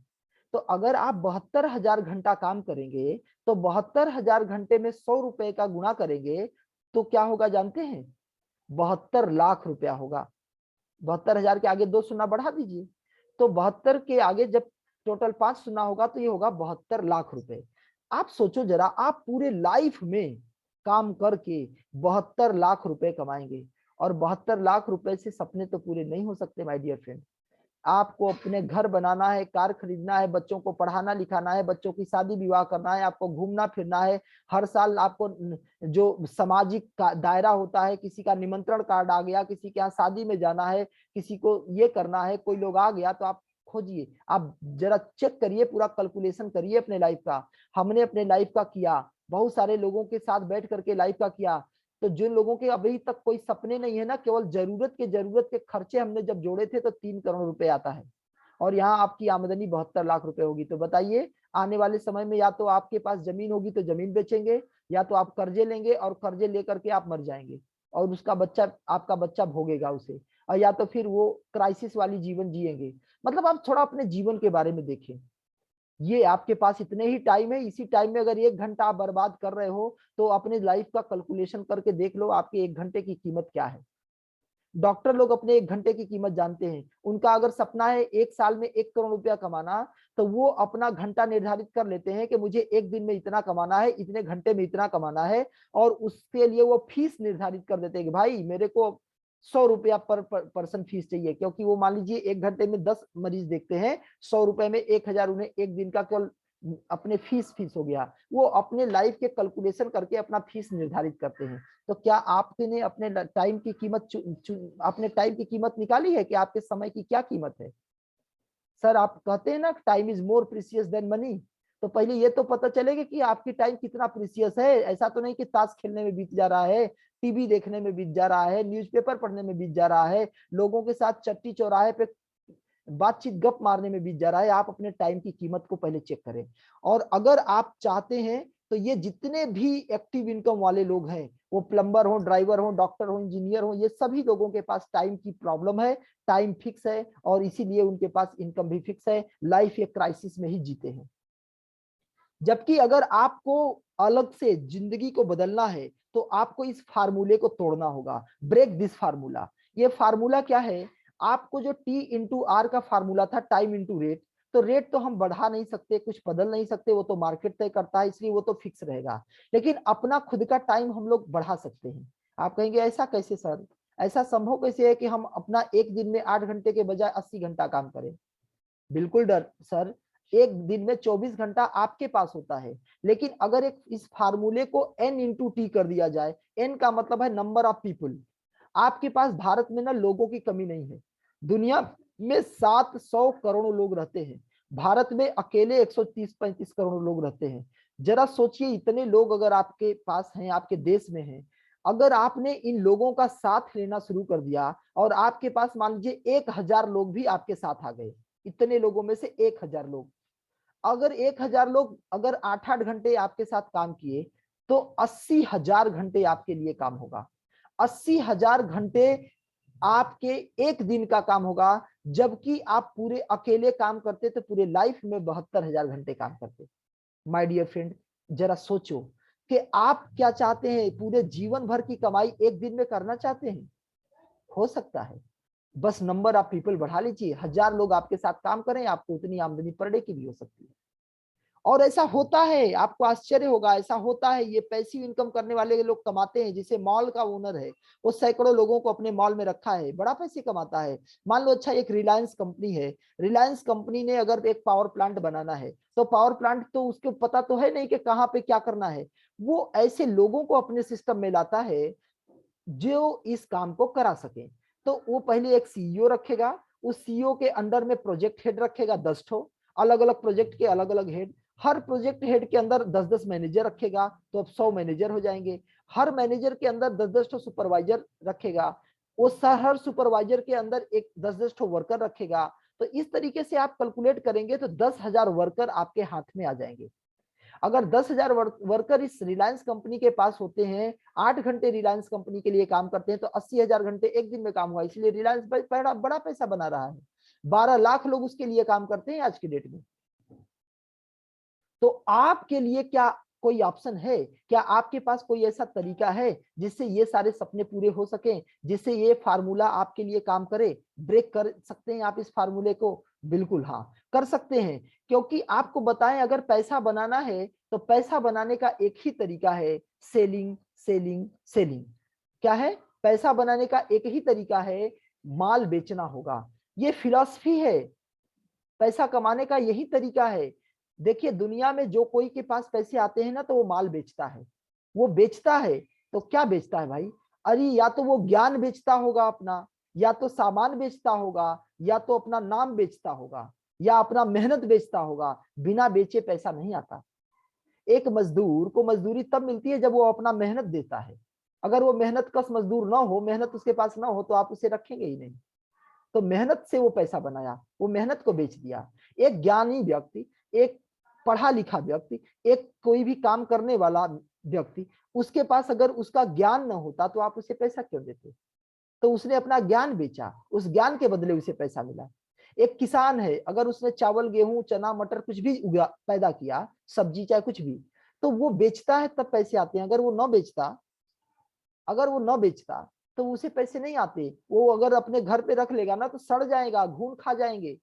तो अगर आप 72,000 घंटा काम करेंगे तो 72,000 घंटे में 100 रुपए का गुणा करेंगे तो क्या होगा जानते हैं? 72 लाख रुपया होगा। 72,000 के आगे 2 शून्य बढ़ा दीजिए, तो 72 के आगे जब टोटल 5 शून्य होगा तो ये होगा 72 लाख रुपए। आप सोचो जरा, आप पूरे लाइफ में काम करके 72 लाख रुपए कमाएंगे, और 72 लाख रुपए से सपने तो पूरे नहीं हो सकते माय डियर फ्रेंड। आपको अपने घर बनाना है, कार खरीदना है, बच्चों को पढ़ाना लिखाना है, बच्चों की शादी विवाह करना है, आपको घूमना फिरना है। हर साल आपको जो सामाजिक का दायरा होता है, किसी का निमंत्रण कार्ड आ गया, किसी के यहाँ शादी में जाना है, किसी को ये करना है, कोई लोग आ गया तो आप खोजिए, आप जरा चेक करिए, पूरा कैलकुलेशन करिए अपने लाइफ का। हमने अपने लाइफ का किया, बहुत सारे लोगों के साथ बैठ करके लाइफ का किया। तो जिन लोगों के अभी तक कोई सपने नहीं है ना, केवल जरूरत के खर्चे हमने जब जोड़े थे तो 3 करोड़ रुपए आता है, और यहाँ आपकी आमदनी 72 लाख रुपए होगी। तो बताइए, आने वाले समय में या तो आपके पास जमीन होगी तो जमीन बेचेंगे, या तो आप कर्जे लेंगे और कर्जे लेकर के आप मर जाएंगे, और उसका बच्चा, आपका बच्चा भोगेगा उसे, और या तो फिर वो क्राइसिस वाली जीवन जिएंगे। मतलब आप थोड़ा अपने जीवन के बारे में देखें, ये आपके पास इतने ही टाइम है, इसी टाइम में अगर 1 घंटा आप बर्बाद कर रहे हो तो अपने लाइफ का कैलकुलेशन करके देख लो आपके 1 घंटे की कीमत क्या है। डॉक्टर लोग अपने 1 घंटे की कीमत जानते हैं। उनका अगर सपना है 1 साल में 1 करोड़ रुपया कमाना, तो वो अपना घंटा निर्धारित कर लेते हैं कि मुझे एक दिन में इतना कमाना है, इतने घंटे में इतना कमाना है, और उसके लिए वो फीस निर्धारित कर देते हैं कि भाई मेरे को 100 रुपया पर पर्सन फीस चाहिए, क्योंकि वो मान लीजिए 1 घंटे में 10 मरीज देखते हैं, 100 रुपए में 1,000 उन्हें एक दिन का केवल अपने फीस फीस हो गया। वो अपने लाइफ के कैलकुलेशन करके अपना फीस निर्धारित करते हैं। तो क्या आपने अपने टाइम की कीमत अपने टाइम की कीमत निकाली है कि आपके समय की क्या कीमत है? सर आप कहते हैं ना time is more precious than money, तो पहले ये तो पता चलेगा कि आपकी टाइम कितना प्रीसियस है। ऐसा तो नहीं कि ताश खेलने में बीत जा रहा है, टीवी देखने में बीत जा रहा है, न्यूज़पेपर पढ़ने में बीत जा रहा है, लोगों के साथ चट्टी चौराहे पे बातचीत गप मारने में बीत जा रहा है। आप अपने टाइम की कीमत को पहले चेक करें। और अगर आप चाहते हैं तो ये जितने भी एक्टिव इनकम वाले लोग हैं, वो प्लम्बर हो, ड्राइवर हो, डॉक्टर हो, इंजीनियर हो, ये सभी लोगों के पास टाइम की प्रॉब्लम है, टाइम फिक्स है, और इसीलिए उनके पास इनकम भी फिक्स है, लाइफ एक क्राइसिस में ही जीते हैं। जबकि अगर आपको अलग से जिंदगी को बदलना है तो आपको इस फार्मूले को तोड़ना होगा, ब्रेक दिस फार्मूला। ये फार्मूला क्या है? आपको जो T/R का फार्मूला था, टाइम इंटू रेट, तो रेट तो हम बढ़ा नहीं सकते, कुछ बदल नहीं सकते, वो तो मार्केट तय करता है, इसलिए वो तो फिक्स रहेगा। लेकिन अपना खुद का टाइम हम लोग बढ़ा सकते हैं। आप कहेंगे ऐसा कैसे सर, ऐसा संभव कैसे है कि हम अपना एक दिन में 8 घंटे के बजाय 80 घंटा काम करें? बिल्कुल डर सर, एक दिन में 24 घंटा आपके पास होता है, लेकिन अगर एक इस फार्मूले को N/T कर दिया जाए, N का मतलब है नंबर ऑफ पीपुल। आपके पास भारत में ना लोगों की कमी नहीं है, दुनिया में 700 करोड़ लोग रहते हैं, भारत में अकेले 130-135 करोड़ लोग रहते हैं। जरा सोचिए, इतने लोग अगर आपके पास हैं, आपके देश में हैं, अगर आपने इन लोगों का साथ लेना शुरू कर दिया, और आपके पास मान लीजिए 1,000 लोग भी आपके साथ आ गए, इतने लोगों में से 1,000 लोग, अगर 1,000 लोग अगर 8-8 घंटे आपके साथ काम किए, तो 80,000 घंटे आपके लिए काम होगा। 80,000 घंटे आपके एक दिन का काम होगा, जबकि आप पूरे अकेले काम करते तो पूरे लाइफ में 72,000 घंटे काम करते। माय डियर फ्रेंड, जरा सोचो कि आप क्या चाहते हैं, पूरे जीवन भर की कमाई एक दिन में करना चाहते हैं? हो सकता है, बस नंबर ऑफ पीपल बढ़ा लीजिए, 1,000 लोग आपके साथ काम करें, आपको उतनी आमदनी पर डे की भी हो सकती है। और ऐसा होता है, आपको आश्चर्य होगा, ऐसा होता है। ये पैसिव इनकम करने वाले लोग कमाते हैं, जिसे मॉल का ओनर है, वो सैकड़ों लोगों को अपने मॉल में रखा है, बड़ा पैसे कमाता है। मान लो अच्छा एक रिलायंस कंपनी है, रिलायंस कंपनी ने अगर एक पावर प्लांट बनाना है, तो पावर प्लांट तो उसको पता तो है नहीं कि कहाँ पे क्या करना है, वो ऐसे लोगों को अपने सिस्टम में लाता है जो इस काम को करा सके। तो वो पहले एक सीईओ रखेगा, उस सीईओ के अंडर में प्रोजेक्ट हेड रखेगा, 10 ठो अलग अलग प्रोजेक्ट के अलग अलग हेड, हर प्रोजेक्ट हेड के अंदर 10-10 मैनेजर रखेगा तो अब 100 मैनेजर हो जाएंगे। हर मैनेजर के अंदर 10-10 सुपरवाइजर रखेगा, वो हर सुपरवाइजर के अंदर एक 10-10 वर्कर रखेगा। तो इस तरीके से आप कैलकुलेट करेंगे तो 10,000 वर्कर आपके हाथ में आ जाएंगे। अगर 10,000 वर्कर इस रिलायंस कंपनी के पास होते हैं, 8 घंटे रिलायंस कंपनी के लिए काम करते हैं, तो 80,000 घंटे एक दिन में काम हुआ, इसलिए रिलायंस बड़ा बड़ा पैसा बना रहा है। 12 लाख लोग उसके लिए काम करते हैं आज की डेट में। तो आपके लिए क्या कोई ऑप्शन है? क्या आपके पास कोई ऐसा तरीका है जिससे ये सारे सपने पूरे हो सके, जिससे ये फार्मूला आपके लिए काम करे? ब्रेक कर सकते हैं आप इस फार्मूले को? बिल्कुल हाँ, कर सकते हैं। क्योंकि आपको बताएं, अगर पैसा बनाना है तो पैसा बनाने का एक ही तरीका है, सेलिंग सेलिंग सेलिंग। क्या है? पैसा बनाने का एक ही तरीका है, माल बेचना होगा। ये फिलॉसफी है, पैसा कमाने का यही तरीका है। देखिए, दुनिया में जो कोई के पास पैसे आते हैं ना, तो वो माल बेचता है। वो बेचता है तो क्या बेचता है भाई? अरे या तो वो ज्ञान बेचता होगा अपना, या तो सामान बेचता होगा, या तो अपना नाम बेचता होगा, या अपना मेहनत बेचता होगा। बिना बेचे पैसा नहीं आता। एक मजदूर को मजदूरी तब मिलती है जब वो अपना मेहनत देता है। अगर वो मेहनत कश मजदूर ना हो, मेहनत उसके पास ना हो, तो आप उसे रखेंगे ही नहीं। तो मेहनत से वो पैसा बनाया, वो मेहनत को बेच दिया। एक ज्ञानी व्यक्ति, एक पढ़ा लिखा व्यक्ति, एक कोई भी काम करने वाला व्यक्ति, उसके पास अगर उसका ज्ञान न होता तो आप उसे पैसा क्यों देते? तो उसने अपना ज्ञान बेचा, उस ज्ञान के बदले उसे पैसा मिला। एक किसान है, अगर उसने चावल गेहूं चना मटर कुछ भी उगा पैदा किया, सब्जी चाहे कुछ भी, तो वो बेचता है तब पैसे आते हैं। अगर वो न बेचता तो उसे पैसे नहीं आते। वो अगर अपने घर पे रख लेगा ना, तो सड़ जाएगा, घून खा जाएंगे,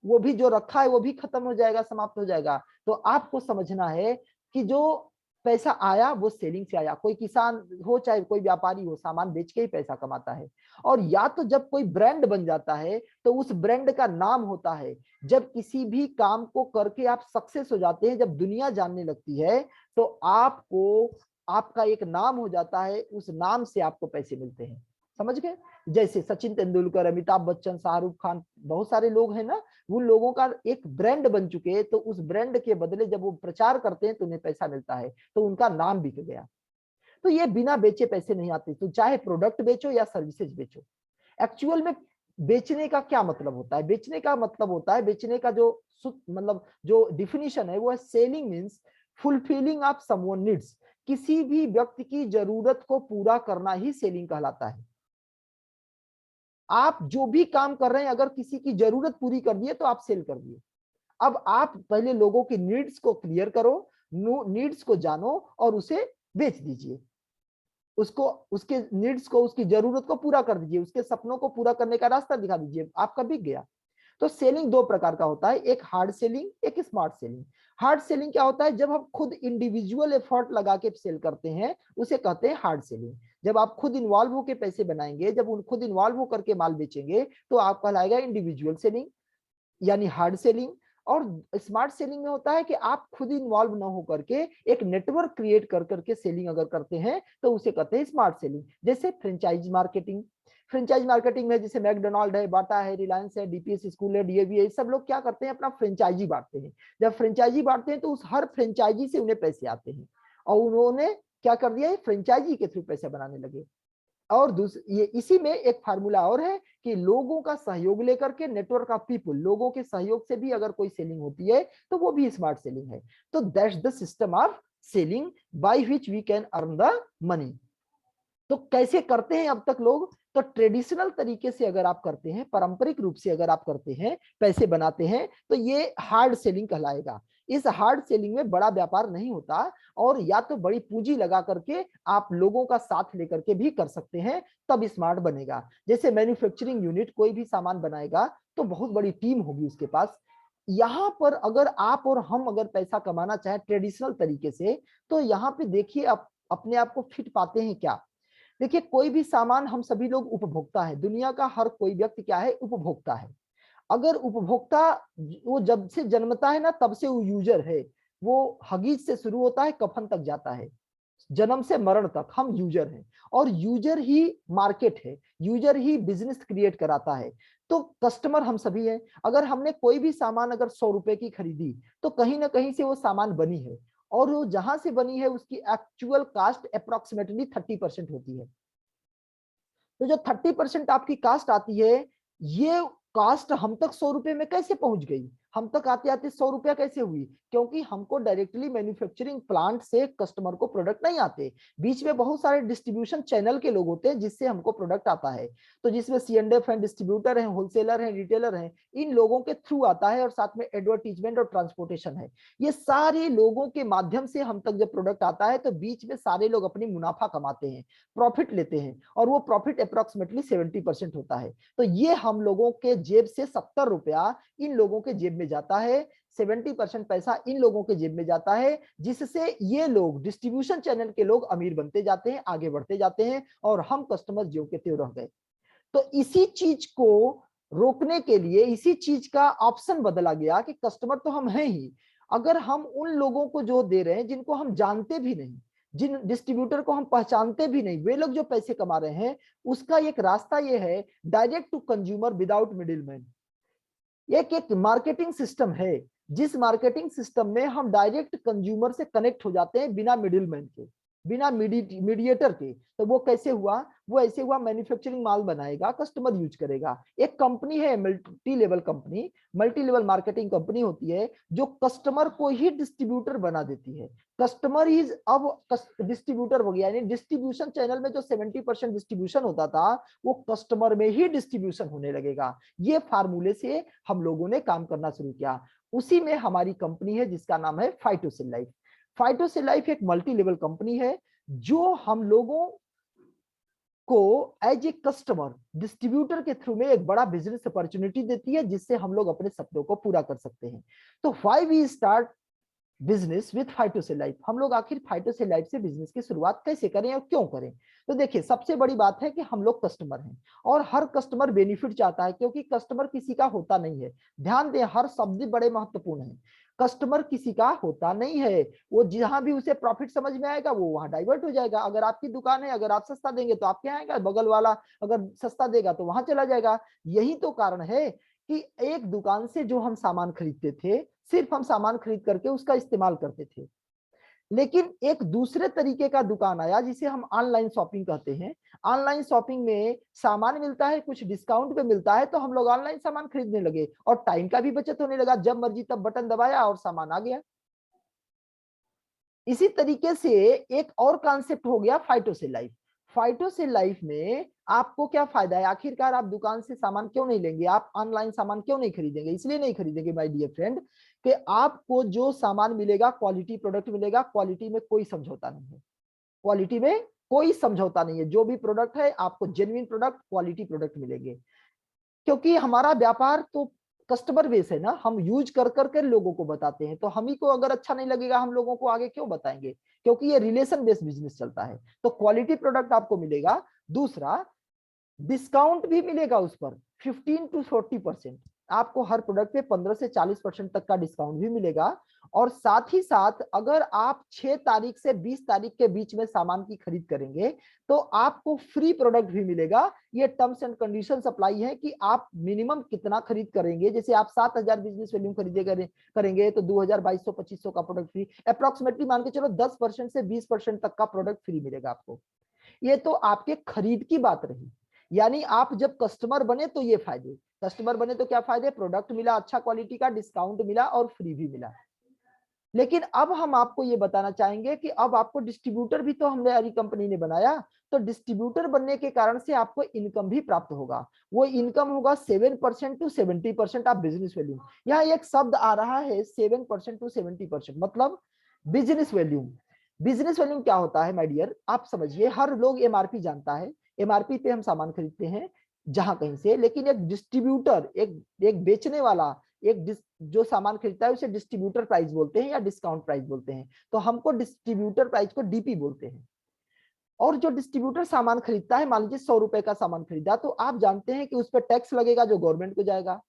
वो भी जो रखा है वो भी खत्म हो जाएगा, समाप्त हो जाएगा। तो आपको समझना है कि जो पैसा आया वो सेलिंग से आया। कोई किसान हो चाहे कोई व्यापारी हो, सामान बेच के ही पैसा कमाता है। और या तो जब कोई ब्रांड बन जाता है तो उस ब्रांड का नाम होता है। जब किसी भी काम को करके आप सक्सेस हो जाते हैं, जब दुनिया जानने लगती है, तो आपको आपका एक नाम हो जाता है, उस नाम से आपको पैसे मिलते हैं। समझ गए? जैसे सचिन तेंदुलकर, अमिताभ बच्चन, शाहरुख खान, बहुत सारे लोग हैं ना, उन लोगों का एक ब्रांड बन चुके हैं, तो उस ब्रांड के बदले जब वो प्रचार करते हैं तो उन्हें पैसा मिलता है, तो उनका नाम बिक गया। तो ये बिना बेचे पैसे नहीं आते। तो चाहे प्रोडक्ट बेचो या सर्विसेज बेचो, एक्चुअल में बेचने का क्या मतलब होता है? बेचने का मतलब होता है, बेचने का जो मतलब जो डिफिनीशन है वो है, selling means fulfilling of someone needs. किसी भी व्यक्ति की जरूरत को पूरा करना ही सेलिंग कहलाता है। आप जो भी काम कर रहे हैं, अगर किसी की जरूरत पूरी कर दिए तो आप सेल कर दिए। अब आप पहले लोगों की नीड्स को क्लियर करो, नीड्स को जानो और उसे बेच दीजिए। उसको, उसके नीड्स को, उसकी जरूरत को पूरा कर दीजिए, उसके सपनों को पूरा करने का रास्ता दिखा दीजिए, आपका बिक गया। तो सेलिंग दो प्रकार का होता है, एक हार्ड सेलिंग, एक स्मार्ट सेलिंग। हार्ड सेलिंग क्या होता है? जब हम खुद इंडिविजुअल एफर्ट लगा के सेल करते हैं, उसे कहते हैं हार्ड सेलिंग। जब आप खुद इन्वॉल्व होकर पैसे बनाएंगे, जब उन खुद इन्वॉल्व होकर के माल बेचेंगे, तो आप कहलाएगा इंडिविजुअल सेलिंग, यानी हार्ड सेलिंग। और स्मार्ट सेलिंग में होता है कि आप खुद इन्वॉल्व ना होकर के एक नेटवर्क क्रिएट कर करके सेलिंग अगर करते हैं, तो उसे कहते हैं स्मार्ट सेलिंग। जैसे फ्रेंचाइज मार्केटिंग। फ्रेंचाइज मार्केटिंग में जैसे मैकडोनाल्ड है, बाटा है, रिलायंस है, डीपीएस स्कूल है, डीएवी है, सब लोग क्या करते हैं? अपना फ्रेंचाइजी बांटते हैं। जब फ्रेंचाइजी बांटते हैं तो उस हर फ्रेंचाइजी से उन्हें पैसे आते हैं, और उन्होंने क्या कर दिया? फ्रेंचाइजी के थ्रू पैसे बनाने लगे। और ये इसी में एक फार्मूला और है कि लोगों का सहयोग लेकर के, नेटवर्क ऑफ पीपल, लोगों के सहयोग से भी अगर कोई सेलिंग होती है तो वो भी स्मार्ट सेलिंग है। तो that's the system of selling by which we can earn the money. तो कैसे करते हैं अब तक लोग? तो ट्रेडिशनल तरीके से अगर आप करते हैं, पारंपरिक रूप से अगर आप करते हैं, पैसे बनाते हैं, तो ये हार्ड सेलिंग कहलाएगा। इस हार्ड सेलिंग में बड़ा व्यापार नहीं होता, और या तो बड़ी पूंजी लगा करके आप लोगों का साथ लेकर के भी कर सकते हैं, तब स्मार्ट बनेगा। जैसे मैन्युफैक्चरिंग यूनिट कोई भी सामान बनाएगा तो बहुत बड़ी टीम होगी उसके पास। यहां पर अगर आप और हम अगर पैसा कमाना चाहें ट्रेडिशनल तरीके से, तो यहाँ पे देखिए आप अपने आप को फिट पाते हैं क्या? देखिए, कोई भी सामान, हम सभी लोग उपभोक्ता है, दुनिया का हर कोई व्यक्ति क्या है? उपभोक्ता है। अगर उपभोक्ता, वो जब से जन्मता है ना, तब से वो यूजर है। वो हगीज से शुरू होता है, कफन तक जाता है। जन्म से मरण तक हम यूजर हैं, और यूजर ही मार्केट है, यूजर ही बिजनेस क्रिएट कराता है। तो कस्टमर हम सभी हैं। अगर हमने कोई भी सामान अगर 100 रुपए की खरीदी, तो कहीं ना कहीं से वो सामान बनी है, और वो जहां से बनी है उसकी एक्चुअल कास्ट अप्रोक्सीमेटली 30% होती है। तो जो 30% आपकी कास्ट आती है, ये कास्ट हम तक 100 रुपए में कैसे पहुंच गई, हम तक आते आते 100 रुपया कैसे हुई? क्योंकि हमको डायरेक्टली मैन्युफैक्चरिंग प्लांट से कस्टमर को प्रोडक्ट नहीं आते, बीच में बहुत सारे डिस्ट्रीब्यूशन चैनल के लोग होते हैं जिससे हमको प्रोडक्ट आता है। तो जिसमें C&F हैं, डिस्ट्रीब्यूटर हैं, होलसेलर हैं, रिटेलर हैं, इन लोगों के थ्रू आता है, और साथ में एडवर्टीजमेंट और ट्रांसपोर्टेशन है। ये सारे लोगों के माध्यम से हम तक जब प्रोडक्ट आता है, तो बीच में सारे लोग अपनी मुनाफा कमाते हैं, प्रॉफिट लेते हैं, और वो प्रॉफिट अप्रोक्सीमेटली 70% होता है। तो ये हम लोगों के जेब से 70 रुपया इन लोगों के जेब में जाता है, 70% पैसा इन लोगों के जेब में जाता है, जिससे ये लोग डिस्ट्रीब्यूशन चैनल के लोग अमीर बनते जाते हैं, आगे बढ़ते जाते हैं, और हम कस्टमर ज्यों के त्यों रह गए। तो इसी चीज को रोकने के लिए इसी चीज का ऑप्शन बदला गया कि कस्टमर तो हम हैं ही, अगर हम उन लोगों को जो दे रहे हैं जिनको हम जानते भी नहीं, जिन डिस्ट्रीब्यूटर को हम पहचानते भी नहीं, वे लोग जो पैसे कमा रहे हैं, उसका एक रास्ता ये है, direct to consumer without middleman. एक मार्केटिंग सिस्टम है, जिस मार्केटिंग सिस्टम में हम डायरेक्ट कंज्यूमर से कनेक्ट हो जाते हैं, बिना मिडिलमैन के, बिना मीडिएटर के। तो वो कैसे हुआ? वो ऐसे हुआ, मैन्युफैक्चरिंग माल बनाएगा, कस्टमर यूज करेगा। एक कंपनी है, multi level company, multi level marketing company होती है, जो कस्टमर को ही डिस्ट्रीब्यूटर बना देती है। कस्टमर ही अब डिस्ट्रीब्यूटर हो गया, यानी डिस्ट्रीब्यूशन चैनल में जो 70% डिस्ट्रीब्यूशन होता था, वो कस्टमर में ही डिस्ट्रीब्यूशन होने लगेगा। ये फार्मूले से हम लोगों ने काम करना शुरू किया। उसी में हमारी कंपनी है जिसका नाम है फाइटोसिल लाइफ। फाइटोसिल लाइफ एक मल्टी लेवल कंपनी है, जो हम लोगों को एज ए कस्टमर डिस्ट्रीब्यूटर के थ्रू में एक बड़ा बिजनेस अपॉर्चुनिटी देती है, जिससे हम लोग अपने सपनों को पूरा कर सकते हैं। तो why we start business with Phytocell life? हम लोग आखिर फाइटोसेल लाइफ से बिजनेस की शुरुआत कैसे करें और क्यों करें? तो देखिए, सबसे बड़ी बात है कि हम लोग कस्टमर हैं, और हर कस्टमर बेनिफिट चाहता है, क्योंकि कस्टमर किसी का होता नहीं है। ध्यान दें, हर शब्द बड़े महत्वपूर्ण है। कस्टमर किसी का होता नहीं है, वो जहां भी उसे प्रॉफिट समझ में आएगा वो वहां डाइवर्ट हो जाएगा। अगर आपकी दुकान है, अगर आप सस्ता देंगे तो आपके यहाँ आएगा, बगल वाला अगर सस्ता देगा तो वहां चला जाएगा। यही तो कारण है कि एक दुकान से जो हम सामान खरीदते थे, सिर्फ हम सामान खरीद करके उसका इस्तेमाल करते थे। लेकिन एक दूसरे तरीके का दुकान आया, जिसे हम ऑनलाइन शॉपिंग कहते हैं। ऑनलाइन शॉपिंग में सामान मिलता है, कुछ डिस्काउंट पे मिलता है, तो हम लोग ऑनलाइन सामान खरीदने लगे, और टाइम का भी बचत होने लगा, जब मर्जी तब बटन दबाया और सामान आ गया। इसी तरीके से एक और कॉन्सेप्ट हो गया फाइटोसेल लाइफ। फाइटोसेल लाइफ में आपको क्या फायदा है? आखिरकार आप दुकान से सामान क्यों नहीं लेंगे, आप ऑनलाइन सामान क्यों नहीं खरीदेंगे? इसलिए नहीं खरीदेंगे माय डियर फ्रेंड, कि आपको जो सामान मिलेगा, क्वालिटी प्रोडक्ट मिलेगा, क्वालिटी में कोई समझौता नहीं है। क्वालिटी में कोई समझौता नहीं है, जो भी प्रोडक्ट है आपको जेन्युइन प्रोडक्ट, क्वालिटी प्रोडक्ट मिलेंगे। क्योंकि हमारा व्यापार तो कस्टमर बेस है ना, हम यूज कर करके लोगों को बताते हैं, तो हम ही को अगर अच्छा नहीं लगेगा, हम लोगों को आगे क्यों बताएंगे? क्योंकि ये रिलेशन बेस्ड बिजनेस चलता है। तो क्वालिटी प्रोडक्ट आपको मिलेगा। दूसरा, डिस्काउंट भी मिलेगा उस पर 15 to 40%। आपको हर प्रोडक्ट पे 15 से 40% तक का डिस्काउंट भी मिलेगा। और साथ ही साथ अगर आप 6 तारीख से 20 तारीख के बीच में सामान की खरीद करेंगे, तो आपको फ्री प्रोडक्ट भी मिलेगा। ये टर्म्स एंड कंडीशन अप्लाई है कि आप मिनिमम कितना खरीद करेंगे। जैसे आप 7,000 बिजनेस वैल्यू खरीदे करेंगे, तो 2,000, 2,200, 2,500 का प्रोडक्ट फ्री, अप्रोक्सीमेटली मान के चलो 10% से 20% तक का प्रोडक्ट फ्री मिलेगा आपको। ये तो आपके खरीद की बात रही। यानी आप जब कस्टमर बने तो ये फायदे, कस्टमर बने तो क्या फायदे? प्रोडक्ट मिला अच्छा क्वालिटी का, डिस्काउंट मिला और फ्री भी मिला। लेकिन अब हम आपको ये बताना चाहेंगे कि अब आपको डिस्ट्रीब्यूटर भी तो हमारी कंपनी ने बनाया। तो डिस्ट्रीब्यूटर बनने के कारण से आपको इनकम भी प्राप्त होगा। वो इनकम होगा 7% to 70% ऑफ बिजनेस वैल्यू। यहाँ एक शब्द आ रहा है 7% to 70%, मतलब बिजनेस वैल्यू। बिजनेस वैल्यू क्या होता है माय डियर? आप समझिए, हर लोग एमआरपी जानता है, एमआरपी पे हम सामान खरीदते हैं जहां कहीं से। लेकिन एक डिस्ट्रीब्यूटर, एक बेचने वाला, जो सामान खरीदता है, उसे डिस्ट्रीब्यूटर प्राइस बोलते हैं या डिस्काउंट प्राइस बोलते हैं। तो हमको डिस्ट्रीब्यूटर प्राइस को डीपी बोलते हैं। और जो डिस्ट्रीब्यूटर सामान खरीदता है, मान लीजिए 100 रुपए का सामान खरीदा, तो आप जानते हैं कि उस पर टैक्स लगेगा जो गवर्नमेंट को जाएगा,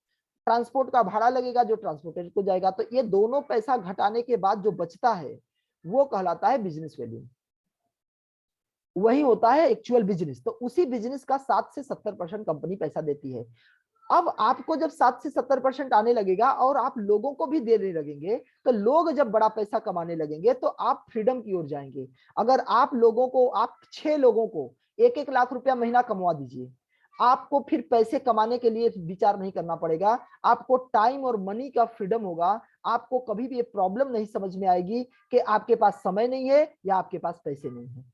ट्रांसपोर्ट का भाड़ा लगेगा जो ट्रांसपोर्टर को जाएगा। तो ये दोनों पैसा घटाने के बाद जो बचता है, वो कहलाता है बिजनेस वैल्यू। वही होता है एक्चुअल बिजनेस। तो उसी बिजनेस का 7 से 70% कंपनी पैसा देती है। अब आपको जब 7 से 70% आने लगेगा और आप लोगों को भी देने लगेंगे, तो लोग जब बड़ा पैसा कमाने लगेंगे तो आप फ्रीडम की ओर जाएंगे। अगर आप लोगों को, आप 6 लोगों को 1-1 लाख रुपया महीना कमवा दीजिए, आपको फिर पैसे कमाने के लिए विचार नहीं करना पड़ेगा। आपको टाइम और मनी का फ्रीडम होगा। आपको कभी भी ये प्रॉब्लम नहीं समझ में आएगी कि आपके पास समय नहीं है या आपके पास पैसे नहीं है।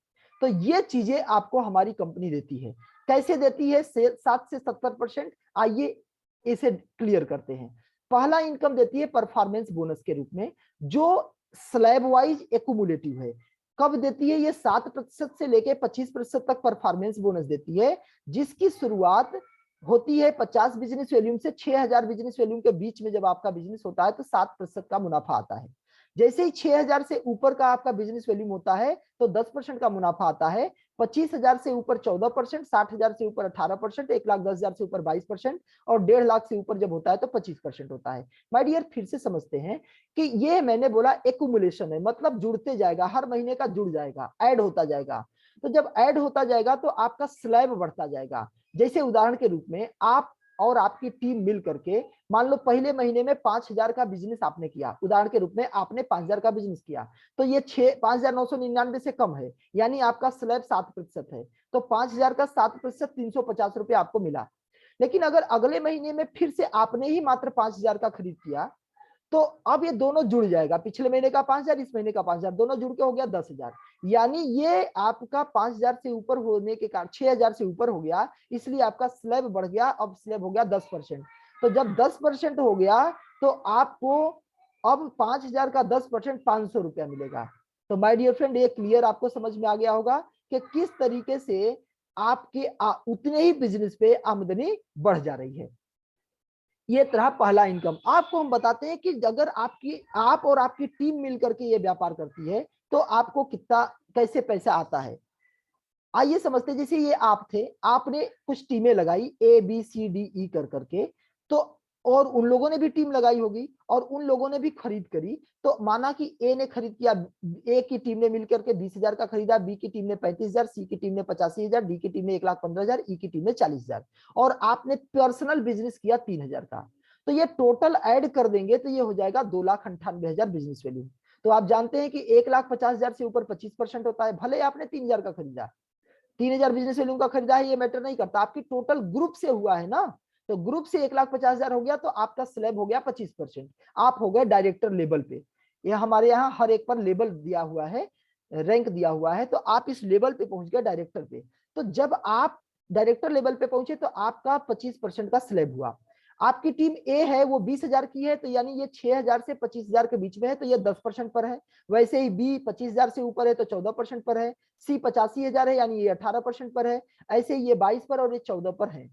तो ये चीजें आपको हमारी कंपनी देती है। कैसे देती है? 7 से 70%। आइए इसे क्लियर करते हैं। पहला इनकम देती है परफॉर्मेंस बोनस के रूप में, जो स्लैब वाइज एक्यूमुलेटिव है। कब देती है? ये 7% से लेके 25% तक परफॉर्मेंस बोनस देती है, जिसकी शुरुआत होती है 50 बिजनेस वैल्यूम से। 6000 बिजनेस वैल्यूम के बीच में जब आपका बिजनेस होता है तो 7% का मुनाफा आता है। जैसे ही 6000 से ऊपर का आपका बिजनेस वैल्यूम होता है तो 10% का मुनाफा आता है। 25,000 से ऊपर 14%, 60,000 से ऊपर 18%, 1,10,000 से ऊपर 22% और 1.5 लाख से ऊपर जब होता है तो 25% होता है। माय डियर, फिर से समझते हैं कि ये मैंने बोला एक्यूमुलेशन है, मतलब जुड़ते जाएगा, हर महीने का जुड़ जाएगा, ऐड होता जाएगा। तो जब ऐड होता जाएगा तो आपका स्लैब बढ़ता जाएगा। जैसे उदाहरण के रूप में आप और आपकी टीम मिल करके, मान लो पहले महीने में 5,000 का बिजनेस आपने किया, उदाहरण के रूप में आपने 5,000 का बिजनेस किया, तो ये 5,999 से कम है, यानी आपका स्लैब 7% है। तो 5,000 का 7%, 350 रुपये आपको मिला। लेकिन अगर अगले महीने में फिर से आपने ही मात्र 5,000 का खरीद किया, तो अब ये दोनों जुड़ जाएगा। पिछले महीने का 5,000, इस महीने का 5,000, दोनों जुड़ के हो गया 10,000। यानी ये आपका 5,000 से ऊपर होने के कारण 6,000 से ऊपर हो गया, इसलिए आपका स्लैब बढ़ गया। अब स्लैब हो गया 10%। तो जब 10% हो गया तो आपको अब 5,000 का 10% 500 रुपया मिलेगा। तो माय डियर फ्रेंड, ये क्लियर आपको समझ में आ गया होगा कि किस तरीके से आपके उतने ही बिजनेस पे आमदनी बढ़ जा रही है। ये तरह पहला इनकम। आपको हम बताते हैं कि अगर आप और आपकी टीम मिलकर के ये व्यापार करती है तो आपको कितना, कैसे पैसा आता है। आइए समझते हैं। जैसे ये आप थे, आपने कुछ टीमें लगाई ABCDE कर करके, तो और उन लोगों ने भी टीम लगाई होगी और उन लोगों ने भी खरीद करी। तो माना कि ए ने खरीद किया, ए की टीम ने मिलकर के 20,000 का खरीदा, बी की टीम ने 35,000, सी की टीम ने 85,000, डी की टीम ने 1,15,000, ई की टीम ने 40,000 और आपने पर्सनल बिजनेस किया 3,000 का। तो ये टोटल ऐड कर देंगे तो ये हो जाएगा 2,98,000 बिजनेस वैल्यू। तो आप जानते हैं कि 1,50,000 से ऊपर 25% होता है। भले आपने 3,000 का खरीदा, 3,000 बिजनेस वैल्यू का खरीदा है, ये मैटर नहीं करता, आपकी टोटल ग्रुप से हुआ है ना। तो ग्रुप से 1,50,000 हो गया तो आपका स्लैब हो गया 25%। आप हो गए डायरेक्टर लेवल पे। ये हमारे यहाँ हर एक पर लेवल दिया हुआ है, रैंक दिया हुआ है, तो आप इस लेवल पे पहुंच गए डायरेक्टर पे। तो जब आप डायरेक्टर लेवल पे पहुंचे तो आपका 25% का स्लैब हुआ। आपकी टीम ए है, वो 20,000 की है, तो यानी ये 6,000 से 25,000 के बीच में है, तो ये 10% पर है। वैसे ही बी 25,000 से ऊपर है तो 14% पर है। सी 85,000 है, यानी ये 18% पर है। ऐसे ये 22 पर और ये 14 पर है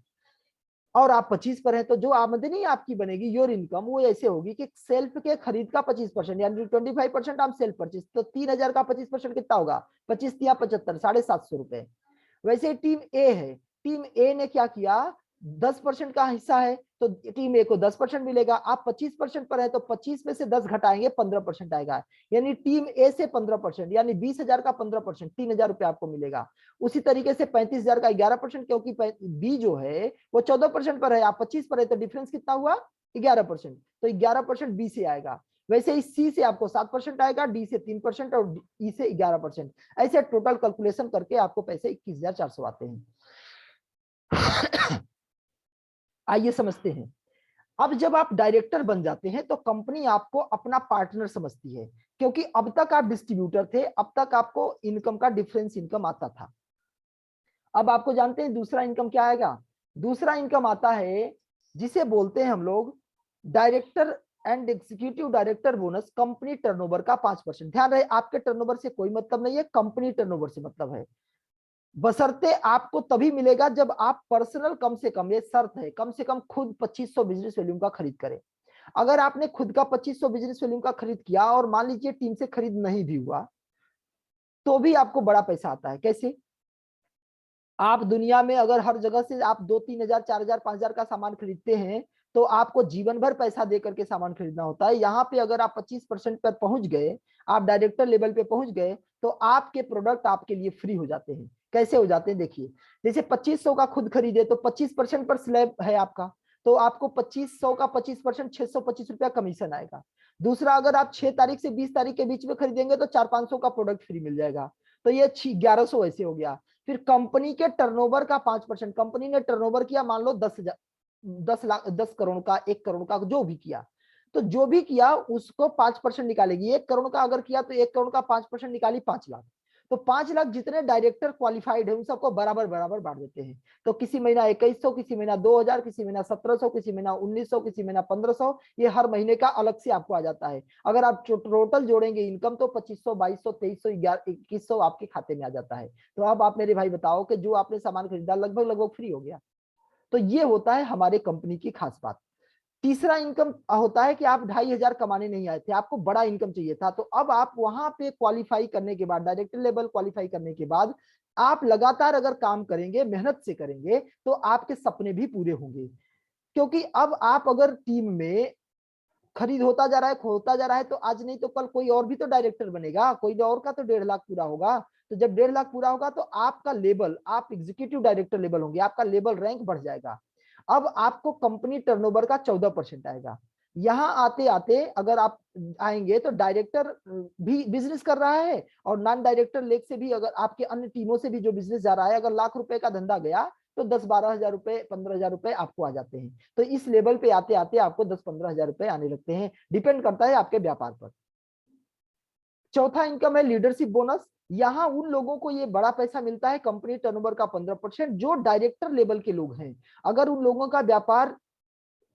और आप 25 पर है। तो जो आमदनी आपकी बनेगी, योर इनकम, वो ऐसे होगी कि सेल्फ के खरीद का 25%, यानी 25% आप सेल्फ परचेज। तो 3,000 का 25% कितना होगा? 25 या 75, 750 रुपए। वैसे टीम ए है, टीम ए ने क्या किया, 10% का हिस्सा है तो टीम ए को 10% मिलेगा। आप 25% पर है तो 25 में से 10 घटाएंगे, 15% आएगा। यानी टीम ए से 15%, यानी 20,000 का 15%, 3,000 रुपए आपको मिलेगा। उसी तरीके से 35,000 का 11%, क्योंकि बी जो है वो 14% पर है, आप 25 पर है, तो डिफरेंस कितना हुआ? 11%। तो 11% बी से आएगा। वैसे ही सी से आपको 7% आएगा, डी से 3% और ई से 11%। ऐसे टोटल कैलकुलेशन करके आपको पैसे 21,400 आते हैं। आइए समझते हैं। अब जब आप डायरेक्टर बन जाते हैं तो कंपनी आपको अपना पार्टनर समझती है, क्योंकि अब तक आप डिस्ट्रीब्यूटर थे, अब तक आपको इनकम का डिफरेंस इनकम आता था। अब आपको जानते हैं दूसरा इनकम क्या आएगा? दूसरा इनकम आता है जिसे बोलते हैं हम लोग director and executive director bonus, company turnover का 5%। ध्यान रहे, आपके टर्नओवर से कोई मतलब नहीं है, कंपनी टर्नओवर से मतलब है। बशर्ते आपको तभी मिलेगा जब आप पर्सनल कम से कम, ये शर्त है, कम से कम खुद 2,500 बिजनेस वॉल्यूम का खरीद करें। अगर आपने खुद का 2,500 बिजनेस वॉल्यूम का खरीद किया और मान लीजिए टीम से खरीद नहीं भी हुआ, तो भी आपको बड़ा पैसा आता है। कैसे? आप दुनिया में अगर हर जगह से आप 2-3 हजार, 4,000, 5,000 का सामान खरीदते हैं तो आपको जीवन भर पैसा दे करके सामान खरीदना होता है। यहाँ पे अगर आप 25% पर पहुंच गए, आप डायरेक्टर लेवल पे पहुंच गए, तो आपके प्रोडक्ट आपके लिए फ्री हो जाते हैं। कैसे हो जाते हैं देखिए, जैसे 2500 का खुद खरीदे तो 25% पर स्लैब है आपका, तो आपको 2500 का 25% 625 रुपया कमीशन आएगा। दूसरा, अगर आप 6 तारीख से 20 तारीख के बीच में खरीदेंगे तो 400-500 का प्रोडक्ट फ्री मिल जाएगा, तो ये 1100 ऐसे हो गया। फिर कंपनी के टर्नओवर का 5%, कंपनी ने टर्नओवर किया मान लो 10,000, 10 लाख, 10 करोड़ का, 1 करोड़ का, जो भी किया, तो जो भी किया उसको 5% निकालेगी। 1 करोड़ का अगर किया तो 1 करोड़ का 5% निकाली 5 लाख। तो 5 लाख जितने डायरेक्टर क्वालिफाइड है उन सबको बराबर बराबर बांट देते हैं। तो किसी महीना 2100, किसी महीना 2000, किसी महीना 1700, किसी महीना 1900, किसी महीना 1500, ये हर महीने का अलग से आपको आ जाता है। अगर आप टोटल जोड़ेंगे इनकम तो 2500, 2200, 2300, 2100 आपके खाते में आ जाता है। तो अब आप मेरे भाई बताओ कि जो आपने सामान खरीदा लगभग लगभग फ्री हो गया। तो ये होता है हमारे कंपनी की खास बात। तीसरा इनकम होता है कि आप 2500 कमाने नहीं आए थे, आपको बड़ा इनकम चाहिए था, तो अब आप वहां पे क्वालिफाई करने के बाद, डायरेक्टर लेवल क्वालिफाई करने के बाद आप लगातार अगर काम करेंगे, मेहनत से करेंगे, तो आपके सपने भी पूरे होंगे। क्योंकि अब आप अगर टीम में खरीद होता जा रहा है, होता जा रहा है, तो आज नहीं तो कल कोई और भी तो डायरेक्टर बनेगा, कोई और का तो 1.5 लाख पूरा होगा। तो जब 1.5 लाख पूरा होगा तो आपका लेवल, आप एग्जीक्यूटिव डायरेक्टर लेवल होंगे, आपका लेवल रैंक बढ़ जाएगा। अब आपको कंपनी टर्नओवर का 14% आएगा। यहाँ आते आते अगर आप आएंगे तो डायरेक्टर भी बिजनेस कर रहा है, और नॉन डायरेक्टर लेग से भी, अगर आपके अन्य टीमों से भी जो बिजनेस जा रहा है, अगर ₹1,00,000 का धंधा गया तो 10-12 हजार रुपए, 15 हजार रुपए आपको आ जाते हैं। तो इस लेवल पे आते आते आपको 10-15 हजार रुपए आने लगते हैं, डिपेंड करता है आपके व्यापार पर। चौथा इनकम है लीडरशिप बोनस। यहाँ उन लोगों को ये बड़ा पैसा मिलता है, कंपनी टर्नओवर का 15%, जो डायरेक्टर लेवल के लोग हैं। अगर उन लोगों का व्यापार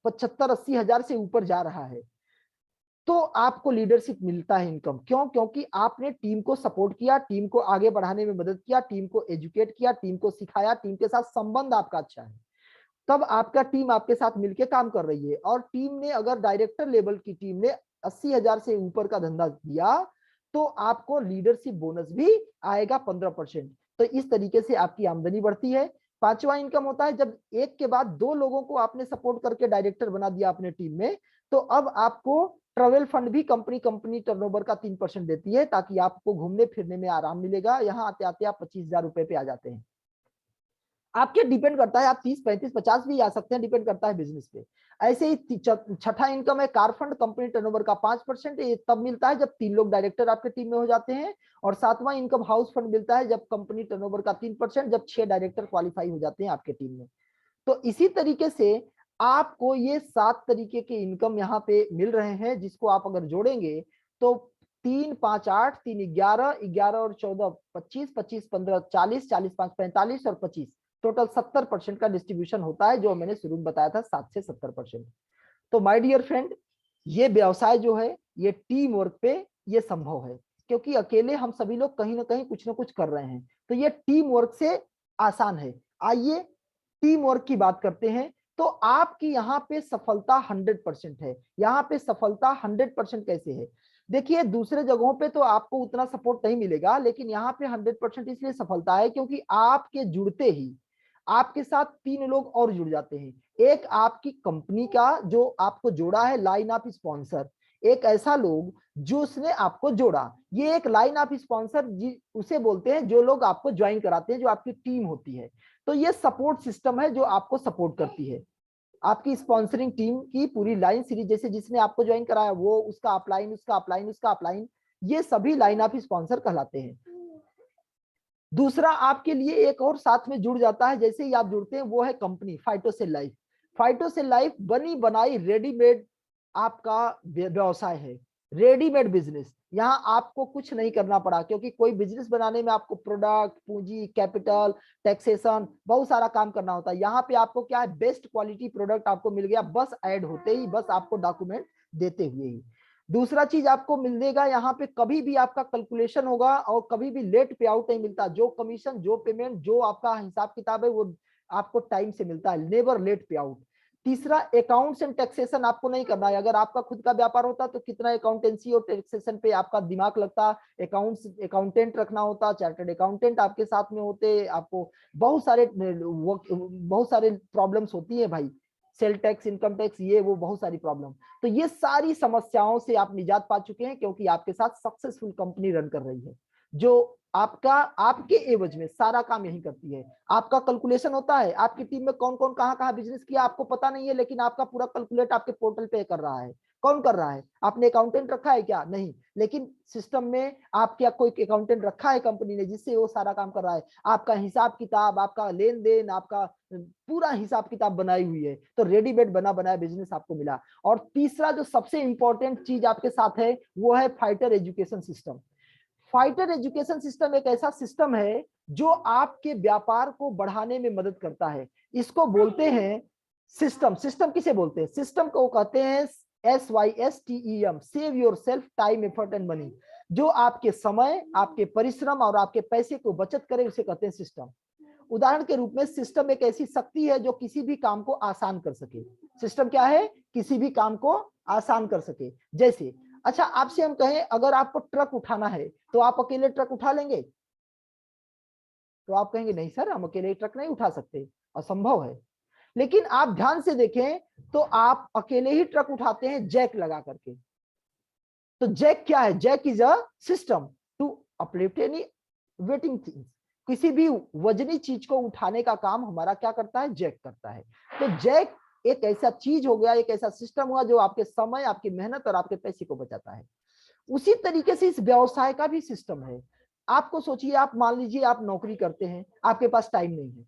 75-80 हजार से ऊपर जा रहा है तो आपको लीडरशिप मिलता है इनकम। क्यों? क्योंकि आपने टीम को सपोर्ट किया, टीम को आगे बढ़ाने में मदद किया, टीम को एजुकेट किया, टीम को सिखाया, टीम के साथ संबंध आपका अच्छा है, तब आपका टीम आपके साथ मिलकर काम कर रही है। और टीम ने, अगर डायरेक्टर लेवल की टीम ने 80 हजार से ऊपर का धंधा दिया तो आपको लीडरशिप बोनस भी आएगा 15%। तो इस तरीके से आपकी आमदनी बढ़ती है। पांचवा इनकम होता है जब एक के बाद दो लोगों को आपने सपोर्ट करके डायरेक्टर बना दिया अपने टीम में, तो अब आपको ट्रेवल फंड भी कंपनी टर्नओवर का 3% देती है, ताकि आपको घूमने फिरने में आराम मिलेगा। यहाँ आते आते आप 25 हजार रुपए पे आ जाते हैं। आपके डिपेंड करता है, आप 30, 35, 50 भी आ सकते हैं, डिपेंड करता है बिजनेस पे। ऐसे ही छठा इनकम है कार फंड, कंपनी टर्नओवर का 5%, ये तब मिलता है जब 3 लोग डायरेक्टर आपके टीम में हो जाते हैं। और सातवां इनकम हाउस फंड मिलता है जब कंपनी टर्नओवर का 3%, जब 6 डायरेक्टर क्वालिफाई हो जाते हैं आपके टीम में। तो इसी तरीके से आपको ये 7 तरीके के इनकम यहाँ पे मिल रहे हैं, जिसको आप अगर जोड़ेंगे तो 3, 5, 8, 3, 11, 11 और 14, 25, 25, 15, 40, 40, 5, 45 और 25, टोटल 70% का डिस्ट्रीब्यूशन होता है, जो मैंने शुरू में बताया था 7 से 70%। तो माय डियर फ्रेंड, ये व्यवसाय जो है ये टीम वर्क पे ये संभव है, क्योंकि अकेले हम सभी लोग कहीं ना कहीं कुछ ना कुछ कर रहे हैं, तो ये टीम वर्क से आसान है। आइए टीम वर्क की बात करते हैं। तो आपकी यहाँ पे सफलता 100% है। यहाँ पे सफलता 100% कैसे है? देखिए, दूसरे जगहों पे तो आपको उतना सपोर्ट नहीं मिलेगा, लेकिन यहाँ पे 100% इसलिए सफलता है क्योंकि आपके जुड़ते ही आपके साथ 3 लोग और जुड़ जाते हैं। एक आपकी कंपनी का जो आपको जोड़ा है, लाइन ऑफ स्पॉन्सर, एक ऐसा लोग जो उसने आपको जोड़ा। ये एक लाइन ऑफ स्पॉन्सर उसे बोलते हैं जो लोग आपको ज्वाइन कराते हैं, जो आपकी टीम होती है। तो ये सपोर्ट सिस्टम है जो आपको सपोर्ट करती है। आपकी स्पॉन्सरिंग टीम की पूरी लाइन सीरीज, जैसे जिसने आपको ज्वाइन कराया वो, उसका अपलाइन, उसका अपलाइन, उसका अपलाइन, ये सभी लाइन ऑफ स्पॉन्सर कहलाते हैं। दूसरा, आपके लिए एक और साथ में जुड़ जाता है जैसे ही आप जुड़ते हैं, वो है कंपनी फाइटोसेल लाइफ। फाइटोसेल लाइफ बनी बनाई रेडीमेड आपका व्यवसाय है, रेडीमेड बिजनेस। यहाँ आपको कुछ नहीं करना पड़ा, क्योंकि कोई बिजनेस बनाने में आपको प्रोडक्ट, पूंजी, कैपिटल, टैक्सेशन, बहुत सारा काम करना होता है। यहाँ पे आपको क्या है, बेस्ट क्वालिटी प्रोडक्ट आपको मिल गया, बस ऐड होते ही, बस आपको डॉक्यूमेंट देते हुए ही। दूसरा चीज आपको मिलेगा, यहाँ पे कभी भी आपका कैलकुलेशन होगा और कभी भी लेट पे आउट नहीं मिलता। जो कमीशन, जो पेमेंट, जो आपका हिसाब किताब है, वो आपको टाइम से मिलता है, नेवर लेट पे आउट। तीसरा, अकाउंट्स एंड टैक्सेशन आपको नहीं करना है। अगर आपका खुद का व्यापार होता तो कितना अकाउंटेंसी और टैक्सेशन पे आपका दिमाग लगता, अकाउंट्स, अकाउंटेंट रखना होता, चार्टर्ड अकाउंटेंट आपके साथ में होते, आपको बहुत सारे प्रॉब्लम्स होती है भाई, सेल टैक्स, इनकम टैक्स, ये वो बहुत सारी प्रॉब्लम। तो ये सारी समस्याओं से आप निजात पा चुके हैं, क्योंकि आपके साथ सक्सेसफुल कंपनी रन कर रही है, जो आपका आपके एवज में सारा काम यही करती है। आपका कैलकुलेशन होता है, आपकी टीम में कौन कौन कहाँ कहाँ बिजनेस किया आपको पता नहीं है, लेकिन आपका पूरा कैलकुलेट आपके पोर्टल पे कर रहा है। कौन कर रहा है? आपने अकाउंटेंट रखा है क्या? नहीं, लेकिन सिस्टम में आप क्या कोई अकाउंटेंट रखा है कंपनी ने जिससे वो सारा काम कर रहा है। आपका हिसाब किताब, आपका लेन देन, आपका पूरा हिसाब किताब बनाई हुई है। तो रेडीमेड बना बनाया बिजनेस आपको मिला। और तीसरा जो सबसे इंपॉर्टेंट चीज आपके साथ है वो है fighter education system. Fighter education system एक ऐसा सिस्टम है जो आपके व्यापार को बढ़ाने में मदद करता है। इसको बोलते हैं सिस्टम। सिस्टम किसे बोलते हैं? सिस्टम को कहते हैं SYSTEM, save your self time effort and money. जो आपके समय, आपके परिश्रम और आपके पैसे को बचत करे उसे कहते हैं सिस्टम। उदाहरण के रूप में सिस्टम एक ऐसी शक्ति है जो किसी भी काम को आसान कर सके। सिस्टम क्या है? किसी भी काम को आसान कर सके। जैसे अच्छा आपसे हम कहें अगर आपको ट्रक उठाना है तो आप अकेले ट्रक उठा लेंगे? तो आप कहेंगे नहीं सर, हम अकेले ट्रक नहीं उठा सकते, असंभव है। लेकिन आप ध्यान से देखें तो आप अकेले ही ट्रक उठाते हैं जैक लगा करके। तो जैक क्या है? Jack is a system to uplift any weighting things. किसी भी वजनी चीज को उठाने का काम हमारा क्या करता है? जैक करता है। तो जैक एक ऐसा चीज हो गया, एक ऐसा सिस्टम हुआ जो आपके समय, आपकी मेहनत और आपके पैसे को बचाता है। उसी तरीके से इस व्यवसाय का भी सिस्टम है। आपको सोचिए, आप मान लीजिए आप नौकरी करते हैं, आपके पास टाइम नहीं है।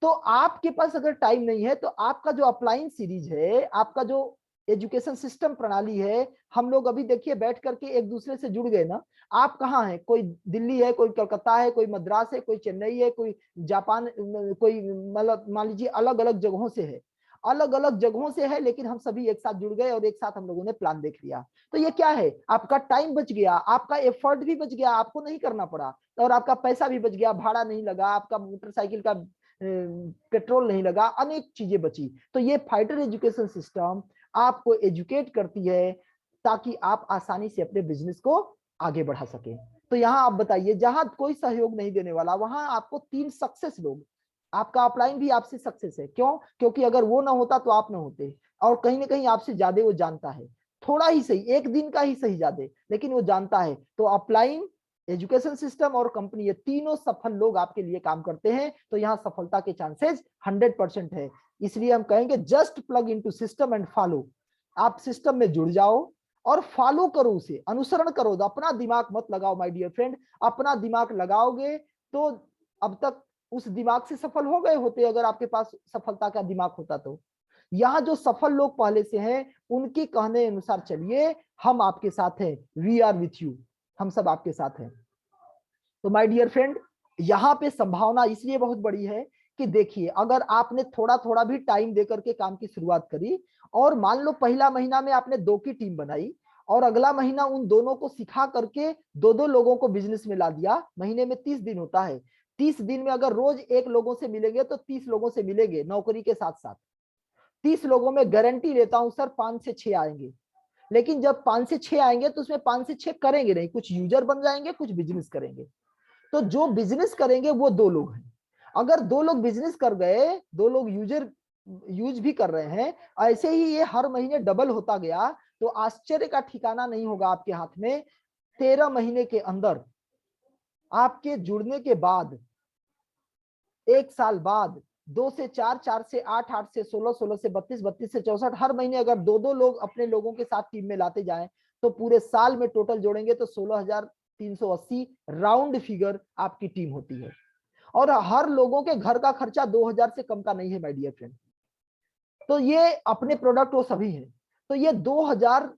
तो आपके पास अगर टाइम नहीं है तो आपका जो अपलाइन सीरीज है, आपका जो एजुकेशन सिस्टम प्रणाली है, हम लोग अभी देखिए बैठ करके एक दूसरे से जुड़ गए ना। आप कहाँ हैं? कोई दिल्ली है, कोई कलकत्ता है, कोई मद्रास है, कोई चेन्नई है, कोई जापान, कोई मतलब मान लीजिए अलग अलग जगहों से है। अलग अलग जगहों से है, लेकिन हम सभी एक साथ जुड़ गए और एक साथ हम लोगों ने प्लान देख लिया। तो ये क्या है? आपका टाइम बच गया, आपका एफर्ट भी बच गया, आपको नहीं करना पड़ा, और आपका पैसा भी बच गया, भाड़ा नहीं लगा, आपका मोटरसाइकिल का पेट्रोल नहीं लगा, अनेक चीजें बची। तो ये फाइटर एजुकेशन सिस्टम आपको एजुकेट करती है ताकि आप आसानी से अपने बिजनेस को आगे बढ़ा सके। तो यहाँ आप बताइए, जहां कोई सहयोग नहीं देने वाला वहां आपको 3 सक्सेस लोग, आपका अपलाइन भी आपसे सक्सेस है। क्यों? क्योंकि अगर वो ना होता तो आप ना होते, और कहीं ना कहीं आपसे ज्यादा वो जानता है। थोड़ा ही सही, एक दिन का ही सही ज्यादा, लेकिन वो जानता है। तो अपलाइन, एजुकेशन सिस्टम और कंपनी, ये तीनों सफल लोग आपके लिए काम करते हैं। तो यहाँ सफलता के चांसेस 100% है। इसलिए हम कहेंगे just plug into system and follow. आप सिस्टम में जुड़ जाओ और फॉलो करो, उसे अनुसरण करो। अपना दिमाग मत लगाओ माय डियर फ्रेंड। अपना दिमाग लगाओगे तो अब तक उस दिमाग से सफल हो गए होते, अगर आपके पास सफलता का दिमाग होता तो। यहाँ जो सफल लोग पहले से हैं उनके कहने अनुसार चलिए, हम आपके साथ हैं, वी आर विथ यू, हम सब आपके साथ हैं। तो माय डियर फ्रेंड, यहाँ पे संभावना इसलिए बहुत बड़ी है कि देखिए, अगर आपने थोड़ा थोड़ा भी टाइम देकर के काम की शुरुआत करी, और मान लो पहला महीना में आपने 2 की टीम बनाई, और अगला महीना उन दोनों को सिखा करके 2-2 लोगों को बिजनेस में ला दिया। महीने में 30 दिन होता है। 30 दिन में अगर रोज एक लोगों से मिलेंगे तो 30 लोगों से मिलेंगे नौकरी के साथ साथ। 30 लोगों में गारंटी लेता हूं सर 5 से 6 आएंगे। लेकिन जब 5 से 6 आएंगे तो उसमें 5 से 6 करेंगे नहीं, कुछ यूजर बन जाएंगे, कुछ बिजनेस करेंगे। तो जो बिजनेस करेंगे वो 2 लोग हैं। अगर 2 लोग बिजनेस कर गए, 2 लोग यूजर यूज भी कर रहे हैं, ऐसे ही ये हर महीने डबल होता गया, तो आश्चर्य का ठिकाना नहीं होगा आपके हाथ में। 13 महीने के अंदर आपके जुड़ने के बाद, 1 साल बाद, 2 से 4, 4 से 8, 8 से 16, 16 से 32, 32 से 64, हर महीने अगर 2-2 लोग अपने लोगों के साथ टीम में लाते जाएं तो पूरे साल में टोटल जोड़ेंगे तो 16,380 राउंड फिगर आपकी टीम होती है। और हर लोगों के घर का खर्चा 2,000 से कम का नहीं है माय डियर फ्रेंड। तो ये अपने प्रोडक्ट वो सभी हैं। तो ये 2,000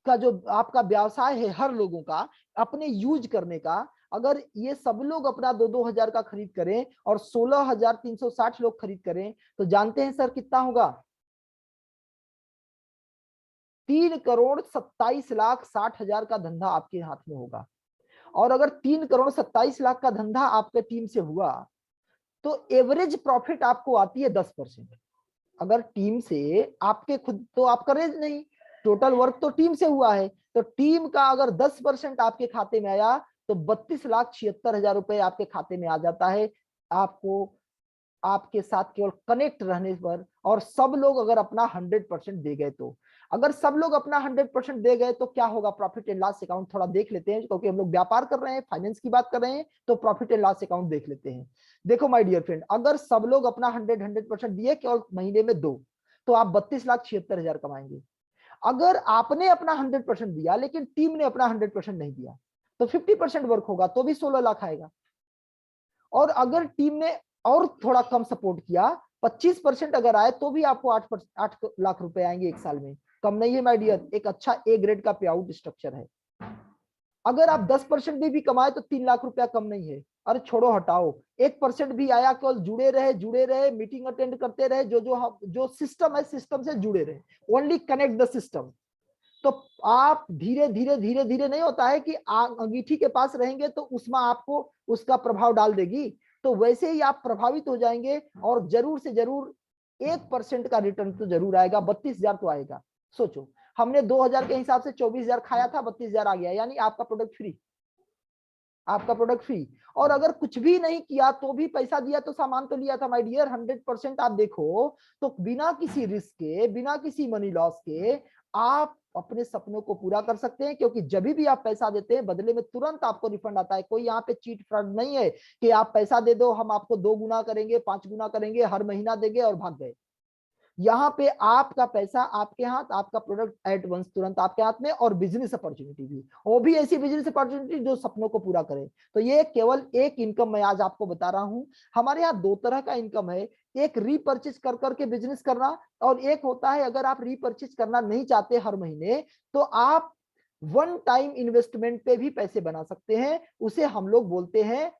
का जो आपका व्यवसाय है हर लोगों का अपने यूज करने का, अगर ये सब लोग अपना 2-2 हजार का खरीद करें और 16,360 लोग खरीद करें तो जानते हैं सर कितना होगा? 3,27,60,000 का धंधा आपके हाथ में होगा। और अगर 3,27,00,000 का धंधा आपके टीम से हुआ तो एवरेज प्रॉफिट आपको आती है 10%। अगर टीम से आपके खुद तो आप कर रहे नहीं, टोटल वर्क तो टीम से हुआ है, तो टीम का अगर 10% आपके खाते में आया तो 32,76,000 रुपए आपके खाते में आ जाता है। आपको आपके साथ केवल कनेक्ट रहने पर, और सब लोग अगर अपना 100% दे गए, तो अगर सब लोग अपना 100% दे गए तो क्या होगा? प्रॉफिट एंड लॉस अकाउंट थोड़ा देख लेते हैं, क्योंकि हम लोग व्यापार कर रहे हैं, फाइनेंस की बात कर रहे हैं, तो प्रॉफिट एंड लॉस अकाउंट देख लेते हैं। देखो माय डियर फ्रेंड, अगर सब लोग अपना 100% दिए केवल महीने में 2, तो आप 32,76,000 कमाएंगे। अगर आपने अपना 100% दिया लेकिन टीम ने अपना 100% नहीं दिया, तो 50% वर्क होगा तो भी 16 लाख आएगा। और अगर टीम ने और थोड़ा कम सपोर्ट किया, 25% अगर आए, तो भी आपको 8 लाख रुपए आएंगे एक साल में। कम नहीं है माय डियर, एक अच्छा ए ग्रेड का पे आउट स्ट्रक्चर है। अगर आप 10% भी कमाए तो 3 लाख रुपया कम नहीं है। अरे छोड़ो, हटाओ, 1% भी आया, केवल जुड़े रहे, मीटिंग अटेंड करते रहे, जो सिस्टम है, सिस्टम से जुड़े रहे, ओनली कनेक्ट द सिस्टम। तो आप धीरे धीरे धीरे धीरे, नहीं होता है कि अंगीठी के पास रहेंगे तो उसमें आपको उसका प्रभाव डाल देगी, तो वैसे ही आप प्रभावित हो जाएंगे, और जरूर से जरूर 1% का रिटर्न तो जरूर आएगा। 32,000 तो आएगा। सोचो, हमने 2,000 के हिसाब से 24,000 खाया था, 32,000 आ गया, यानी आपका प्रोडक्ट फ्री, आपका प्रोडक्ट फ्री। और अगर कुछ भी नहीं किया तो भी पैसा दिया तो सामान तो लिया था माय डियर। 100% आप देखो तो बिना किसी रिस्क के, बिना किसी मनी लॉस के आप अपने सपनों को पूरा कर सकते हैं, क्योंकि जब भी आप पैसा देते हैं बदले में तुरंत आपको रिफंड आता है। कोई यहाँ पे चीट फ्रॉड नहीं है कि आप पैसा दे दो, हम आपको 2 गुना करेंगे, 5 गुना करेंगे, हर महीना देंगे और भाग गए। यहाँ पे आपका पैसा आपके हाथ, आपका प्रोडक्ट एट वंस तुरंत आपके हाथ में, और बिजनेस अपॉर्चुनिटी भी, वो भी ऐसी बिजनेस अपॉर्चुनिटी जो सपनों को पूरा करे। तो ये केवल एक इनकम मैं आज आपको बता रहा हूं। हमारे यहाँ 2 तरह का इनकम है, एक रीपर्चेज कर करके बिजनेस करना, और एक होता है अगर आप रीपर्चेज करना नहीं चाहते हर महीने, तो आप वन टाइम इन्वेस्टमेंट पे भी पैसे बना सकते हैं। उसे हम लोग बोलते हैं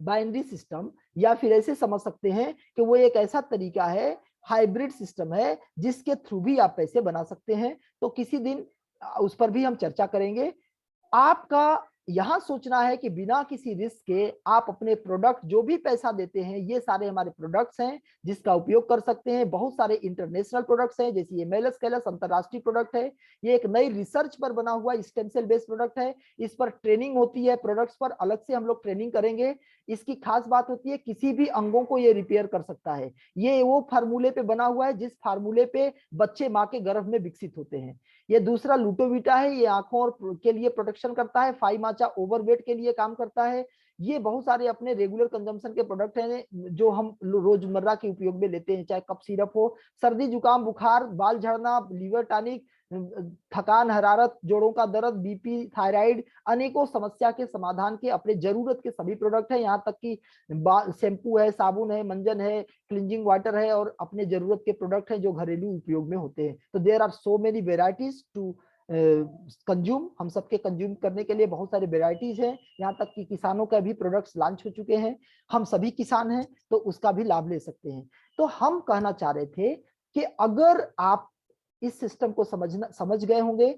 बाइनरी सिस्टम, या फिर ऐसे समझ सकते हैं कि वो एक ऐसा तरीका है, हाइब्रिड सिस्टम है, जिसके थ्रू भी आप पैसे बना सकते हैं। तो किसी दिन उस पर भी हम चर्चा करेंगे। आपका यहां सोचना है कि बिना किसी रिस्क के आप अपने प्रोडक्ट, जो भी पैसा देते हैं, ये सारे हमारे प्रोडक्ट्स हैं जिसका उपयोग कर सकते हैं। बहुत सारे इंटरनेशनल प्रोडक्ट्स हैं, जैसे ये मेलस कैलस अंतरराष्ट्रीय प्रोडक्ट है। ये एक नई रिसर्च पर बना हुआ स्टेम सेल बेस्ड प्रोडक्ट है। इस पर ट्रेनिंग होती है, प्रोडक्ट्स पर अलग से हम लोग ट्रेनिंग करेंगे। इसकी खास बात होती है, किसी भी अंगों को ये रिपेयर कर सकता है। ये वो फार्मूले पे बना हुआ है जिस फार्मूले पे बच्चे माँ के गर्भ में विकसित होते हैं। ये दूसरा लूटोवीटा है, ये आंखों और के लिए प्रोटेक्शन करता है। फाइमाचा ओवरवेट के लिए काम करता है। ये बहुत सारे अपने रेगुलर कंजम्पशन के प्रोडक्ट हैं जो हम रोजमर्रा के उपयोग में लेते हैं, चाहे कफ सिरप हो, सर्दी जुकाम बुखार, बाल झड़ना, लीवर टॉनिक, थकान, हरारत, जोड़ों का दर्द, बीपी, थायराइड, अनेकों समस्या के समाधान के अपने जरूरत के सभी प्रोडक्ट हैं। यहाँ तक कि शैम्पू है, साबुन है, मंजन है, क्लींजिंग वाटर है, और अपने जरूरत के प्रोडक्ट हैं जो घरेलू उपयोग में होते हैं। तो there are so many varieties to consume. हम सबके कंज्यूम करने के लिए बहुत सारे वेराइटीज हैं। यहाँ तक कि किसानों का भी प्रोडक्ट्स लॉन्च हो चुके हैं। हम सभी किसान हैं तो उसका भी लाभ ले सकते हैं। तो हम कहना चाह रहे थे कि अगर आप इस सिस्टम को समझ गए होंगे,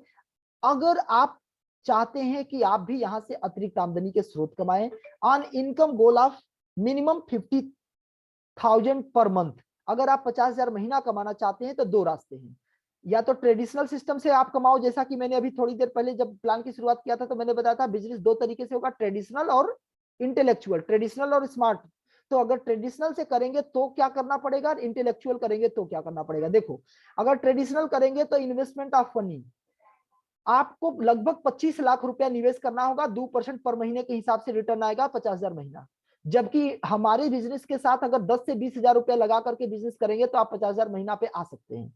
अगर आप चाहते हैं कि आप भी यहां से अतिरिक्त आमदनी के स्रोत कमाएं, on income goal of minimum 50,000 per month, अगर आप 50,000 महीना कमाना चाहते हैं तो 2 रास्ते हैं। या तो ट्रेडिशनल सिस्टम से आप कमाओ, जैसा कि मैंने अभी थोड़ी देर पहले जब प्लान की शुरुआत किया था तो मैंने बताया था बिजनेस 2 तरीके से होगा, ट्रेडिशनल और इंटेलेक्चुअल, ट्रेडिशनल और स्मार्ट। तो अगर ट्रेडिशनल से करेंगे तो क्या करना पड़ेगा, इंटेलेक्चुअल करेंगे तो क्या करना पड़ेगा। देखो, अगर ट्रेडिशनल करेंगे तो इन्वेस्टमेंट ऑफ मनी, आपको लगभग 25 लाख रुपया निवेश करना होगा। 2% पर महीने के हिसाब से रिटर्न आएगा, 50,000 महीना। जबकि हमारे बिजनेस के साथ अगर 10 से 20,000 रुपया लगा करके बिजनेस करेंगे तो आप 50,000 महीना पे आ सकते हैं।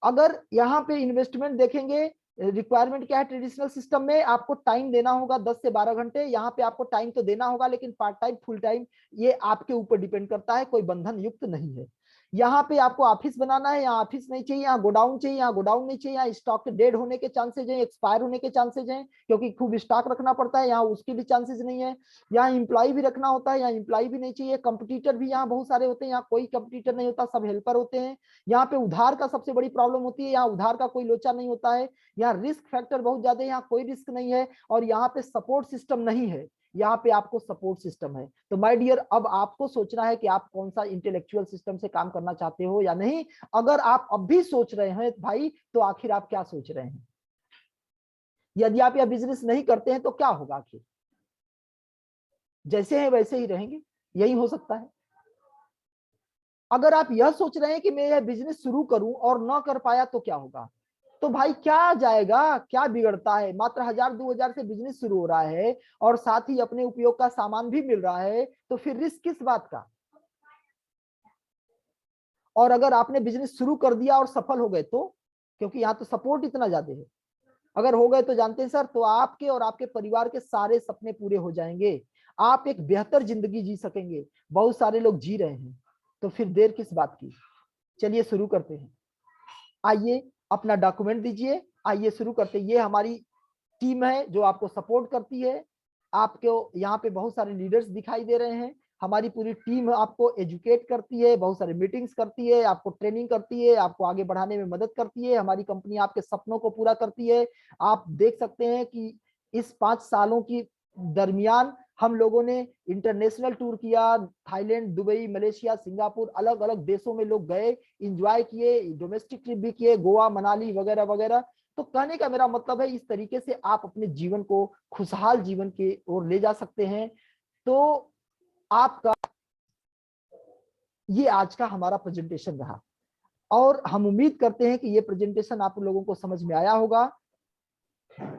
अगर यहाँ पे इन्वेस्टमेंट देखेंगे, रिक्वायरमेंट क्या है ट्रेडिशनल सिस्टम में, आपको टाइम देना होगा 10 से 12 घंटे। यहाँ पे आपको टाइम तो देना होगा, लेकिन पार्ट टाइम फुल टाइम ये आपके ऊपर डिपेंड करता है, कोई बंधन युक्त नहीं है। यहाँ पे आपको ऑफिस बनाना है, यहाँ ऑफिस नहीं चाहिए, यहाँ गोडाउन चाहिए, यहाँ गोडाउन नहीं चाहिए, यहाँ स्टॉक डेड होने के चांसेज हैं, एक्सपायर होने के चांसेज हैं, क्योंकि खूब स्टॉक रखना पड़ता है, यहाँ उसकी भी चांसेस नहीं है। यहाँ इंप्लॉय भी रखना होता है, यहाँ इंप्लॉय भी नहीं चाहिए। कंपटीटर भी यहाँ बहुत सारे होते हैं, यहाँ कोई कंपटीटर नहीं होता, सब हेल्पर होते हैं। यहाँ पे उधार का सबसे बड़ी प्रॉब्लम होती है, यहाँ उधार का कोई लोचा नहीं होता है। यहाँ रिस्क फैक्टर बहुत ज्यादा है, यहाँ कोई रिस्क नहीं है। और यहाँ पे सपोर्ट सिस्टम नहीं है, यहाँ पे आपको सपोर्ट सिस्टम है। तो माय डियर, अब आपको सोचना है कि आप कौन सा इंटेलेक्चुअल सिस्टम से काम करना चाहते हो या नहीं। अगर आप अब भी सोच रहे हैं भाई, तो आखिर आप क्या सोच रहे हैं? यदि आप यह बिजनेस नहीं करते हैं तो क्या होगा? आखिर जैसे हैं वैसे ही रहेंगे, यही हो सकता है। अगर आप यह सोच रहे हैं कि मैं यह बिजनेस शुरू करूं और ना कर पाया तो क्या होगा, तो भाई क्या जाएगा, क्या बिगड़ता है, मात्र 1000-2000 से बिजनेस शुरू हो रहा है और साथ ही अपने उपयोग का सामान भी मिल रहा है, तो फिर रिस्क किस बात का। और अगर आपने बिजनेस शुरू कर दिया और सफल हो गए तो, क्योंकि यहाँ तो सपोर्ट इतना ज्यादा है, अगर हो गए तो जानते हैं सर, तो आपके और आपके परिवार के सारे सपने पूरे हो जाएंगे, आप एक बेहतर जिंदगी जी सकेंगे, बहुत सारे लोग जी रहे हैं, तो फिर देर किस बात की। चलिए शुरू करते हैं। आइए अपना डॉक्यूमेंट दीजिए, आइए शुरू करते हैं। ये हमारी टीम है जो आपको सपोर्ट करती है। आपको यहाँ पे बहुत सारे लीडर्स दिखाई दे रहे हैं। हमारी पूरी टीम आपको एजुकेट करती है, बहुत सारे मीटिंग्स करती है, आपको ट्रेनिंग करती है, आपको आगे बढ़ाने में मदद करती है। हमारी कंपनी आपके सपनों को पूरा करती है। आप देख सकते हैं कि इस 5 सालों की दरमियान हम लोगों ने इंटरनेशनल टूर किया, थाईलैंड, दुबई, मलेशिया, सिंगापुर, अलग अलग देशों में लोग गए, इंजॉय किए, डोमेस्टिक ट्रिप भी किए, गोवा, मनाली वगैरह वगैरह। तो कहने का मेरा मतलब है, इस तरीके से आप अपने जीवन को खुशहाल जीवन की ओर ले जा सकते हैं। तो आपका ये आज का हमारा प्रेजेंटेशन रहा और हम उम्मीद करते हैं कि ये प्रेजेंटेशन आप लोगों को समझ में आया होगा।